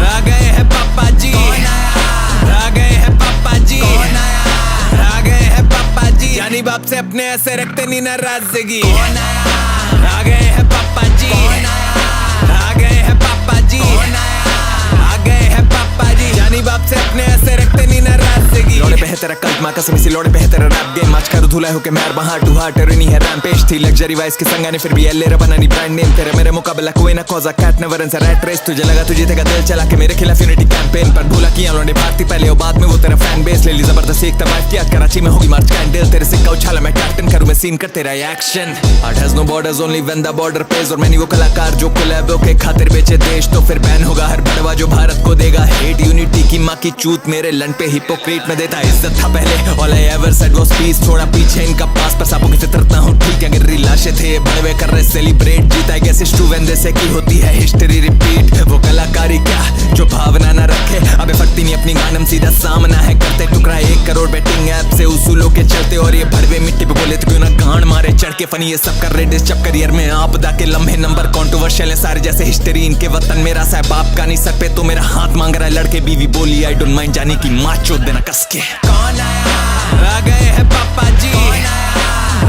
आ गए हैं पापा जी आ गए हैं पापा जी आ गए हैं पापा जी जानी बाप से अपने ऐसे रखते नहीं नाराजगी आ गए हैं पापा जी आ गए हैं पापा जी आ गए हैं पापा जी जानी बाप से अपने ऐसे रखते नहीं नाराजगी लौड़े पे है तेरा कल्ट माँ कसम इसी लौड़े पे है तेरा रैप गेम आज करूँ धुला हो के मैं बाहर टू हार्ट टेरनी है रैम्पेज थी लग्जरी वाइस के संगा ने फिर भी एल बना नहीं ब्रांड नेम तेरे मेरे मुकाबला कोई ना कॉजा cat never and rat race तुझे लगा तुझे तेरा दिल चला के मेरे खिलाफ यूनिटी कैंपेन पर भूला किया लौंडे भारती पहले और बाद में वो तेरा फैन बेस ले ली जबरदस्ती एक तबाह किया कराची में होगी मार्च कैंडल तेरे सिक्का उछाला मैं कैप्टन करूँ मैं सीन कर तेरा action art has no borders only when the border pays और मैंने वो कलाकार जो कोलैबो के खातिर बेचे देश तो फिर बैन होगा हर बड़वा जो भारत को देगा हेट यूनिटी की माँ की चूत मेरे लन पे हिपोक्रेट में देता इज्जत था पहले all I ever said was peace थोड़ा पीछे इनका पास पर सांपों की फितरत ना हो ठीक है गिर लाशें थे बड़े कर रहे सेलिब्रेट जीता I guess it's true when they say की होती है हिस्ट्री रिपीट वो कलाकारी क्या जो भावना ना रखे अबे फटती नहीं अपनी गानम सीधा सामना है करते टुकड़ा 1 करोड़ बैटिंग ऐप से उसूलों के चलते और ये भरवे मिट्टी पे बोले तो क्यों ना गांड मारे चढ़ के फनी ये सब कर रहे डिस्टर्ब करियर में आपदा के लम्हे नंबर कंट्रोवर्शियल है सारे जैसे हिस्ट्री इनके वतन मेरा सा बाप का नहीं सर पे तो मेरा हाथ मांग रहा है लड़के बीवी बोली आई डोंट माइंड जाने की माँ चोद देना कस के कौन आया आ गए हैं पापा जी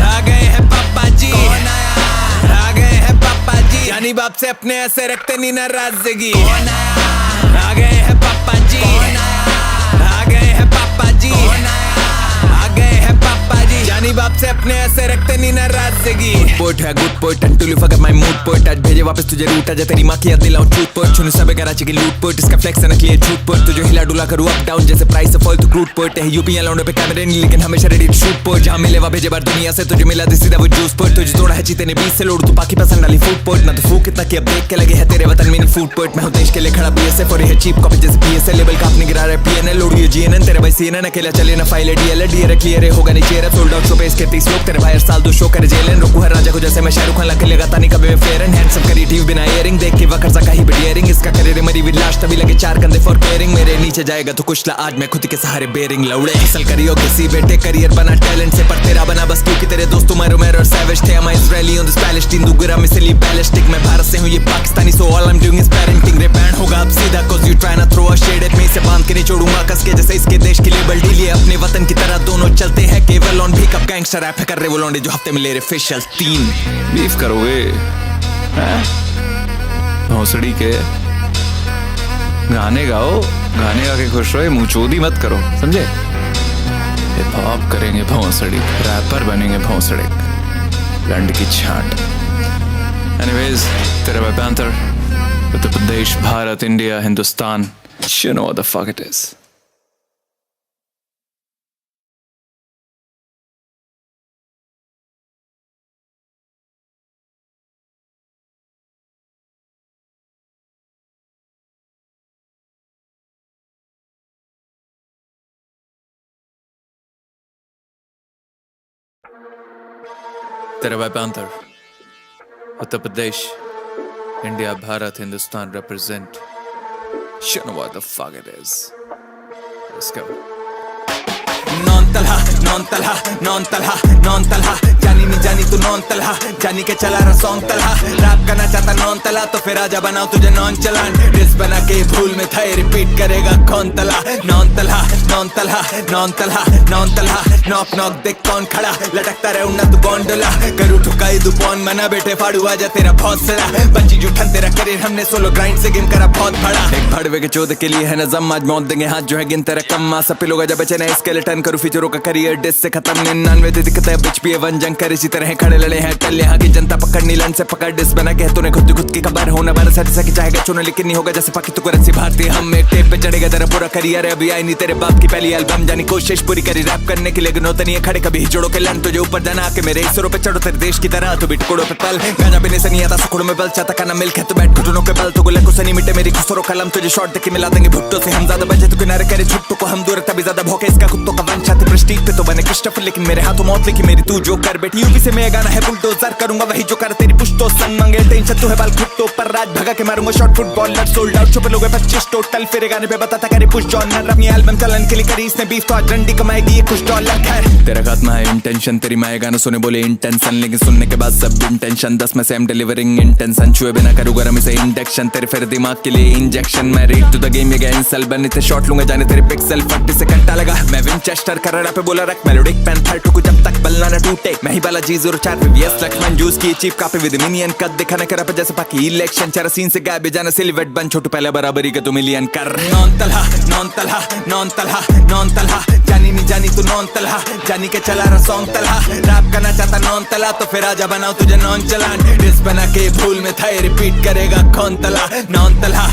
आ गए हैं पापा जी आ गए हैं पापा जी जानी बाप से अपने ऐसे रखते नहीं नाराजगी आ गए हैं पापा जी आ गए हैं पापा जी आ गए हैं पापा जी जानी बाप से अपने ऐसे रखते नहीं नाराजगी पोइट है good poet until you forget my mood poet आज भेजे वापस तुझे रूट आज तेरी माँ की याद दिलाऊं झूठ पोइट छुने सब कराची की लूट पोइट इसका फ्लेक्स है नकली है झूठ पोइट तुझे हिला डुला करूँ अप डाउन जैसे प्राइस ऑफ ऑयल तो क्रूड पोइट है यूपी लौंडे पे कैमरे नहीं लेकिन हमेशा रेडी टू शूट पोइट जहाँ मिले वहाँ भेजे बार दुनिया से तुझे मिला सीधा वो जूस पोइट तुझे तोड़ा है चीते ने 20 से लोड तू पाकी पसंद डाली फूड पोइट ना तो फूक कितना कि अब देख के लगे है तेरे वतन में फूड पोइट मैं हूँ देश के लिए खड़ा बीएसएफ और ये चीप कॉपी जैसे पीएसएल लेवल का अपने गिरा रहा है पीएनएल लोड ये जीएनएन तेरे भाई सीएनएन अकेला चले ना फाइल डीएल डीएर क्लियर होगा नहीं चेहरा सोल्ड आउट शो पे इसके 30 लोग तेरे भाई हर साल 2 शो करे जेलन रुकू हर राजा को जैसे मैं शाहरुख खान लग लगाता नहीं कभी मैं फेयर एंड हैंडसम क्रिएटिव बिना इयरिंग देख के वकर सा कहीं बियरिंग इसका करियर मरी विद लास्ट तभी लगे 4 कंधे फॉर केयरिंग मेरे नीचे जाएगा तो कुछ ला आज मैं खुद के सहारे बेरिंग लौड़े असल करियो किसी बेटे करियर बना टैलेंट से पर तेरा बना बस क्योंकि तेरे दोस्त मारो मेरे और सैवेज थे मैं इजरायली ऑन दिस पैलेस्टीन दुगरा मिसली बैलिस्टिक मैं भारत से हूं ये Pakistani so all I am doing is parenting रे बैंड होगा अब सीधा cause you try not throw a shade at me से बांध के नहीं छोड़ूंगा कस के जैसे इसके देश के लेबल डील ये अपने वतन की तरह दोनों चलते हैं केवल ऑन भी कब गैंगस्टर रैप कर रहे वो लौंडे जो हफ्ते में ले रहे फेशियल 3 बीफ करोगे भौंसड़ी के गाने गाओ गाने गा के खुश रहो मुंह चोदी मत करो समझे हिप हॉप करेंगे भौंसड़ी रैपर बनेंगे भौंसड़ी लंड की छाट एनीवेज तेरे भाई panther Uttar Pradesh Bharat India Hindustan you know what the fuck it is तेरा भाई panther Uttar Pradesh India Bharat Hindustan represent you know what the fuck it is let's go non Talha non Talha non Talha non Talha जानी नहीं जानी तू नॉन तलहा जानी के चला रहा सॉन्ग तलहा रैप करना चाहता नॉन तला तो फिर आजा बनाओ तुझे नॉन चलान डिस बना के भूल में था रिपीट करेगा कौन तला non Talha non Talha non Talha non Talha knock knock देख कौन खड़ा लटकता रहे उन्ना तू गोंडोला करू ठुकाई दुपौन मना बेटे फाड़ू आजा तेरा बहुत सड़ा बंची जुठन तेरा करियर हमने सोलो ग्राइंड से गेम करा बहुत बड़ा एक भड़वे के चौदह के लिए है नजम आज मौत देंगे हाथ जो है गिन तेरा कम सब लोग आजा बचे ना स्केलेटन खत्म करूं फीचरों का करियर डिस से खत्म 99 दे दिक्कत है बिच भी वन जंग कर इसी तरह खड़े लड़े हैं टल यहाँ की जनता पकड़नी लन से पकड़ डिस बना के तूने खुद की खबर होना बार सर की चाहेगा चुना लेकिन नहीं होगा जैसे पाकि तू करेंसी भारतीय हम एक टेप पे चढ़ेगा तेरा पूरा करियर है अभी आई नहीं तेरे बाप की पहली एल्बम जानी कोशिश पूरी करी रैप करने के लिए गिनौता नहीं है खड़े कभी जोड़ो के लन तुझे ऊपर जाना आके मेरे इसरों पे चढ़ो तेरे देश की तरह तो भी टुकड़ों पे पल गाना पीने से नहीं आता सुखड़ों में बल चाहता खाना मिल्क है तो बैठ घुटनों के बल तो गुले को सनी मिटे मेरी खुसरों कलम तुझे शॉर्ट देके मिला देंगे भुट्टो से हम ज्यादा बचे तो किनारे करे छुट्टो को हम दूर तभी ज्यादा भौके इसका कुत्तों का वंश आते प्रेस्टीज पे तो बने क्रिस्टोफर लेकिन मेरे हाथों मौत लिखी मेरी तू जो कर बैठी यूपी से मैं गाना है बुलडोजर करूंगा वही जो कर तेरी पुश्तो संग मांगे टेंशन तू है बाल खुट्टो पर राज भगा के मारूंगा शॉट फुटबॉलर सोल्ड आउट छुपे लोग 25 टोटल फिर गाने पे बताता करे पुश जॉनर अपनी एल्बम चलन के लिए करी इसने बीफ तो आज रंडी कमाएगी ये कुछ डॉलर खैर तेरा खात्मा है इंटेंशन तेरी माए गाना सुने बोले इंटेंशन लेकिन सुनने के बाद सब इंटेंशन 10 में से I'm delivering इंटेंशन छुए बिना करूँ गरम इसे इंडक्शन तेरे फिर दिमाग के लिए इंजेक्शन मैं रेड टू द गेम ये गैन सेल बन इतने शॉट लूंगा जाने तेरे पिक्सल 40 से घंटा लगा मैं विंचेस्टर करड़ा पे बोला रख मेलोडिक पैंथर ठुकू जब तक बलना ना टूटे मैं ही बाला G04 पे VS लक्ष्मण जूस की चीप कापी विद मिनियन कद दिखाने करा पे जैसे पाकि इलेक्शन चारा सीन से गायब जाना सिलवेट बन छोटू पहले बराबरी के तू मिलियन कर नॉन तलहा जानी नहीं जानी तू नॉन तलहा जानी के चला रहा सॉन्ग तलहा रैप करना चाहता नॉन तला तो फिर आजा बनाओ तुझे नॉन चलान डिस बना के भूल में था रिपीट करेगा कौन तला नॉन तलहा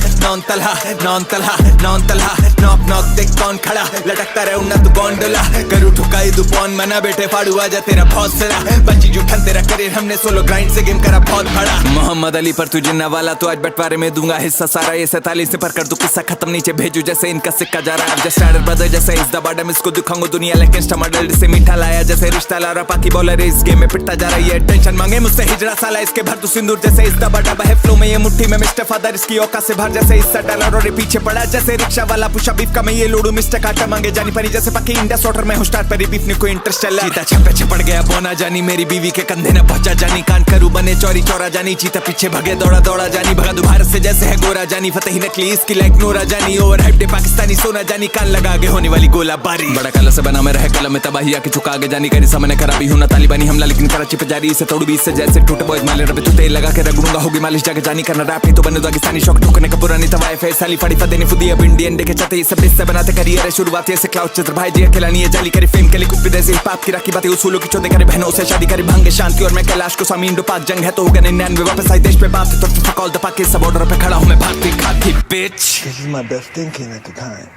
नॉक नॉक देख कौन खड़ा लटकता रहे उन्ना तू गोंडोला करू ठुकाई तू पौन मना बेटे फाड़ू आजा तेरा बहुत सरा बची जुठन तेरा करियर हमने सोलो ग्राइंड से गेम करा बहुत बड़ा मोहम्मद अली पर तुझे नवाला तो आज बंटवारे में दूंगा हिस्सा सारा ये 47 से पर कर दू किस्सा खत्म नीचे भेजू जैसे इनका सिक्का जा रहा है जैसे स्टार्टर ब्रदर जैसे इस दबाडम इसको दिखाऊंगा दुनिया लेकिन टमाटर से मीठा लाया जैसे रिश्ता ला रहा पाकि बॉलर इस गेम में पिटता जा रही है टेंशन मांगे मुझसे हिजड़ा साला इसके भर तू सिंदूर जैसे इस दबाडम है फ्लो में ये मुट्ठी में मिस्टर फादर इसकी औकात से भर जैसे इस डॉलर और पीछे पड़ा जैसे रिक्शा वाला पुशा बीफ का मैं ये लोडू मिस्टर काटा मांगे जानी परी जैसे पाकि इंडिया सॉटर में हूँ स्टार्ट पर बीफ ने कोई इंटरेस्ट चला चीता छपे छपड़ गया बोना जानी मेरी बीवी के कंधे न पहुंचा जानी कान करू बने चोरी चोरा जानी चीता पीछे भगे दौड़ा दौड़ा जानी भगा दो भारत से जैसे है गोरा जानी फतेह नकली इसकी लाइक नोरा जानी ओवर हाइप पाकिस्तानी सोना जानी कान लगा आगे होने वाली गोला बारी बड़ा कलर से बना मैं रहे कलम में तबाही आके चुका आगे जानी करी सामने खराबी हूं ना तालिबानी हमला लेकिन कराची पे जारी इसे तोड़ बीस से जैसे टूटे बॉयज माले रबे तू तेल लगा के रगड़ूंगा होगी मालिश जाके जानी करना रैप नहीं तो बने दागिस्तानी शौक ठोकने का पुरानी तवाए फेस साली फड़ी फदेने फुदी अब इंडियन देखे चाहते ये सब इससे बनाते करियर है शुरुआत से क्लाउड चित्र भाई जी खिलानी है जाली करी फेम के लिए कुछ भी देसी पाप की राखी बातें उसूलों की चौधरी करे बहनों से शादी करी भांगे शांति और मैं कैलाश को स्वामी इंडो पाक जंग है तो होगा 99 वापस आई देश पे बात तो फक ऑल द पाक इस बॉर्डर पे खड़ा हूं मैं भारतीय खाकी bitch This is my best thinking at the time.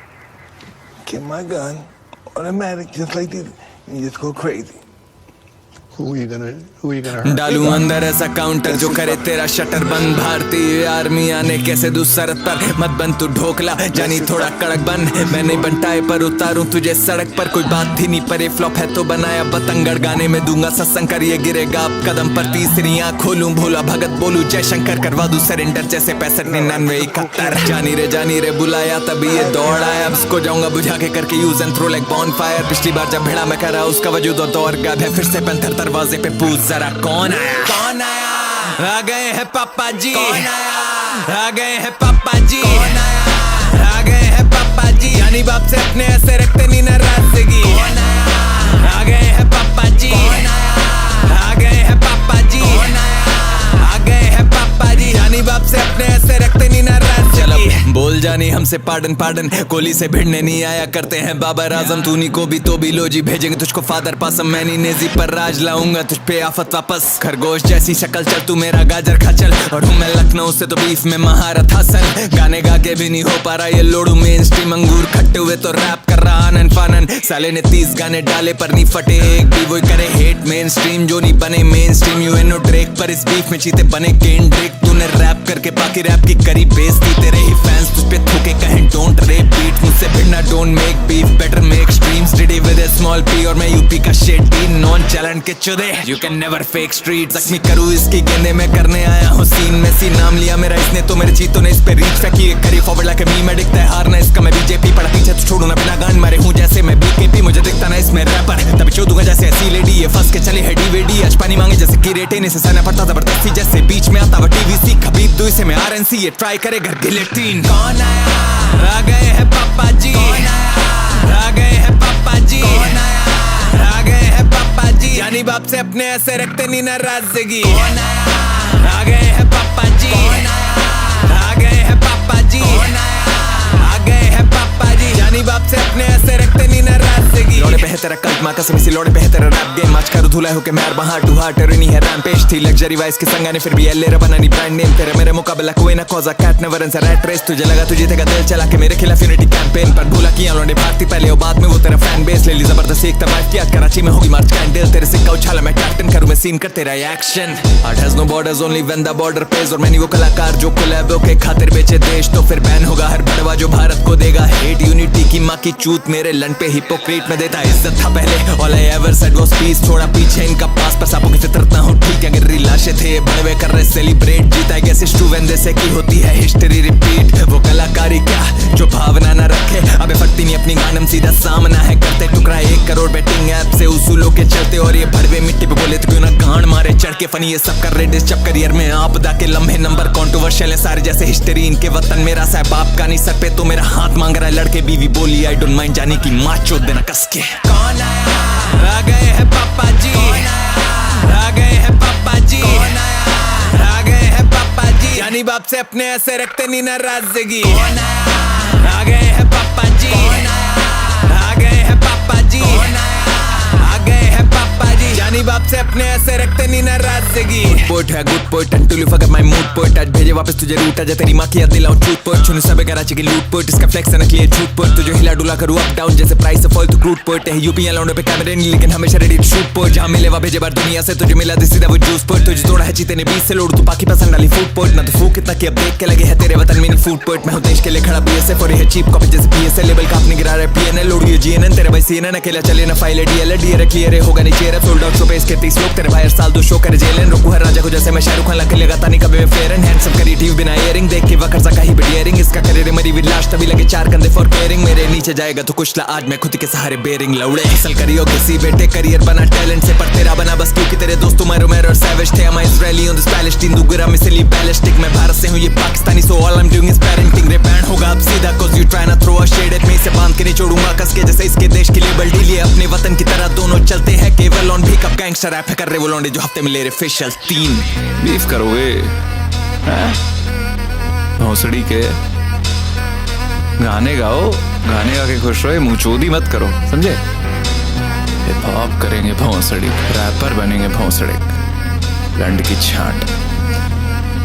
Get my gun, automatic, just like this, and just go crazy. Who are you gonna hurt? डालू अंदर ऐसा काउंटर जो करे तेरा शटर बंद भारतीय आर्मी आने कैसे दू सरहद पर मत बन तू ढोकला जानी थोड़ा कड़क बन मैं नहीं बनटाए पर उतारूं तुझे सड़क पर कोई बात थी नहीं पर फ्लॉप है तो बनाया बतंगड़ गाने में दूंगा सत्संग कर ये गिरेगा आप कदम पर तीसरी आँख खोलूं भोला भगत बोलूं जय शंकर करवा दूं सरेंडर जैसे 65 99 71 जानी रे बुलाया तभी ये दौड़ आया अब इसको जाऊंगा बुझा के करके use and throw like bonfire पिछली बार जब भिड़ा मैं करा उसका वजूद और दौर गायब है फिर से पैंथर दरवाजे पे पूछ जरा कौन आया आ गए हैं पापा जी आ गए हैं पापा जी आ गए हैं पापा जी यानी बाप से अपने ऐसे रखते नहीं नाराजगी आ गए हैं पापा जी आ गए हैं पापा जी आ गए हैं पापा जी यानी बाप से अपने ऐसे रखते नहीं नाराजगी बोल जानी हमसे पार्डन कोहली से भिड़ने नहीं आया करते हैं बाबर आजम तूनी को भी तो भी लो जी भेजेंगे तुझको फादर पासम मैं नहीं नेजी पर राज लाऊंगा तुझ पे आफत वापस खरगोश जैसी शक्ल चल तू मेरा गाजर खा चल और हूँ मैं लखनऊ से तो बीफ में महारत हासिल गाने गा के भी नहीं हो पा रहा ये लोडू मेन स्ट्रीम अंगूर खट्टे हुए तो रैप कर रहा आनन फानन साले ने 30 गाने डाले पर नहीं फटे एक भी वही करे हेट मेन स्ट्रीम जो नहीं बने मेन स्ट्रीम यूएनओ ड्रेक पर इस बीफ में चीते बने केन ड्रेक तूने रैप करके बाकी रैप की करी बेइज्जती तेरे ही फैंस तुझ पे थूके कहें डोंट रेप बीट मुझसे भिड़ना don't make beef better make streams Diddy with a small P और मैं यूपी का शेड डी नॉन चैलेंज के चुदे you can never fake street जख्मी करूँ इसकी गेंदे में करने आया हूँ सीन में सी नाम लिया मेरा इसने तो मेरे चीतों ने इस पे रीच फेंकी है करी फॉरवर्ड लाके मी में दिखता है हारना इसका मैं बीजेपी पड़ा पीछे तो छोड़ू ना बिना गान मारे हूँ जैसे मैं बीकेपी मुझे दिखता ना इसमें रैपर तभी शो दूंगा जैसे ऐसी लेडी ये फंस के चले है डीवीडी आज पानी मांगे जैसे की रेटे से सहना पड़ता जबरदस्ती जैसे बीच में आता वो टीवीसी खबीब दो इसे मैं आरएनसी ये ट्राई करे घर गिलेटिन कौन आया आ गए हैं पापा जी आ गए हैं पापा जी आ गए हैं पापा जी यानी बाप से अपने ऐसे रखते नहीं नाराजगी आ गए हैं पापा जी आ गए हैं पापा जी आ गए हैं पापा जी यानी जानी बाप से अपने ऐसे रखते नहीं नाराजगी लौड़े पे है तेरा कल्ट माँ कसम इसी लौड़े पे है तेरा रैप गेम आज करो धुला होके मार बहार टू हार्ट नहीं है रैम्पेज थी लग्जरी वाइस के संगा ने फिर भी एल रबना नहीं ब्रांड नेम तेरे मेरे मुकाबला कोई ना कॉजा cat never and rat race तुझे लगा तुझे तेरा दिल चला के मेरे खिलाफ यूनिटी कैंपेन पर भूला किया लौंडे भारती पहले और बाद में वो तेरा फैन बेस ले ली जबरदस्त एक तबाह किया कराची में होगी मार्च कैंडल तेरे सिक्का उछाला मैं कैप्टन करूं मैं सीन कर तेरा action art has no borders only when the border pays और मैंने वो कलाकार जो कोलैबो के खातिर बेचे देश तो फिर बैन होगा हर बड़वा जो भारत को देगा हेट यूनिटी की माँ की चूत मेरे लन पे हिपोक्रेट में देता इज्जत था पहले all I ever said was peace छोड़ा पीछे इनका पास पर सांपों की फितरत ना हो ठीक अगर लाशें थे बड़वे कर रहे सेलिब्रेट जीता आई गेस टू वेन से की होती है हिस्ट्री रिपीट वो कलाकारी क्या जो भावना ना रखे अबे फटती नहीं अपनी गानम सीधा सामना है करते टुकड़ा 1 करोड़ बैटिंग ऐप से उसूलों के चलते और ये भड़वे मिट्टी पे बोले तो क्यों ना गांड मारे चढ़ के फनी ये सब कर रहे डिस्टर्ब करियर में आपदा के लम्हे नंबर कॉन्ट्रोवर्शियल है सारे जैसे हिस्ट्री इनके वतन मेरा सा बाप का नहीं सर पे तो मेरा हाथ मांग रहा है लड़के बीवी बोली आई डोंट माइंड जाने की माँ चोद देना कस के कौन आया आ गए हैं पापा जी आ गए हैं पापा जी आ गए हैं पापा जी जानी बाप से अपने ऐसे रखते नहीं नाराजगी आ गए हैं पापा जी आ गए हैं पापा जी आ गए हैं पापा जी जानी बाप से अपने ऐसे रखते नहीं नाराजगी पोट है good poet until you forget my mood poet आज भेजे वापस तुझे रूट आज तेरी माँ की याद दिलाऊं चूत पोट छुने सबे कराची की लूट पोट इसका फ्लेक्स है नकली झूठ पोट तुझे हिला डुला करूँ अप डाउन जैसे प्राइस फॉल तो क्रूड पोट है यूपी लौंडे पे कैमरे नहीं लेकिन हमेशा रेडी टू शूट पोट जहाँ मिले वहाँ भेजे बार दुनिया से तुझे मिला सीधा वो जूस पोट तुझे तोड़ा है चीते ने 20 से लोड तू पाकी पसंद डाली फूड पोट ना तो फूक इतना कि अब देख के लगे है तेरे वतन में फूड पोट मैं हूँ देश के लिए खड़ा बीएसएफ और ये चीप कॉपी जैसे पीएसएल लेवल का अपने गिरा रहा है पीएनएल लोड ये जीएनएन तेरे भाई सीएनएन अकेला चले ना फाइल डीएल डीएर क्लियर होगा नहीं चेयर सोल्ड आउट शो पे इसके 30 लोग तेरे भाई हर साल 2 शो करे जेलन रुकू हर राजा को जैसे मैं शाहरुख खान लग लगाता नहीं कभी मैं फेयर एंड हैंडसम क्रिएटिव बिना इयरिंग देख के वकर सा कहीं बियरिंग इसका करियर मरी विद लास्ट तभी लगे 4 कंधे फॉर केयरिंग मेरे नीचे जाएगा तो कुछ ला आज मैं खुद के सहारे बेरिंग लौड़े असल करियो किसी बेटे करियर बना टैलेंट से पर तेरा बना बस क्योंकि तेरे दोस्तों मैरो और सैवेज थे मैं इजरायली ऑन दिस पैलेस्टीन दुगरा मिसली बैलिस्टिक मैं भारत से हूं ये Pakistani so all I am doing is parenting रे बैंड होगा अब सीधा cause you try to throw a shade at me से बांध के नहीं छोड़ूंगा कस के जैसे इसके देश के लेबल डील ये अपने वतन की तरह दोनों चलते हैं केवल ऑन भी कब गैंगस्टर रैप कर रहे वो लौंडे जो हफ्ते में ले रहे फेशियल 3 बीफ करोगे भौंसड़ी के गाने गाओ गाने गा के खुश रहो मुंह चोदी मत करो समझे हिप हॉप करेंगे भौंसड़ी रैपर बनेंगे भौंसड़ी लंड की छांट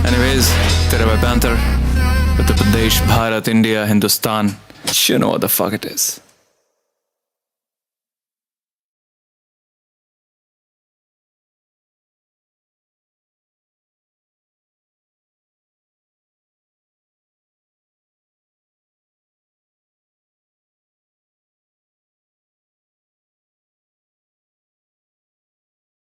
एनीवेज तेरे भाई panther Uttar Pradesh Bharat India Hindustan you know what the fuck it is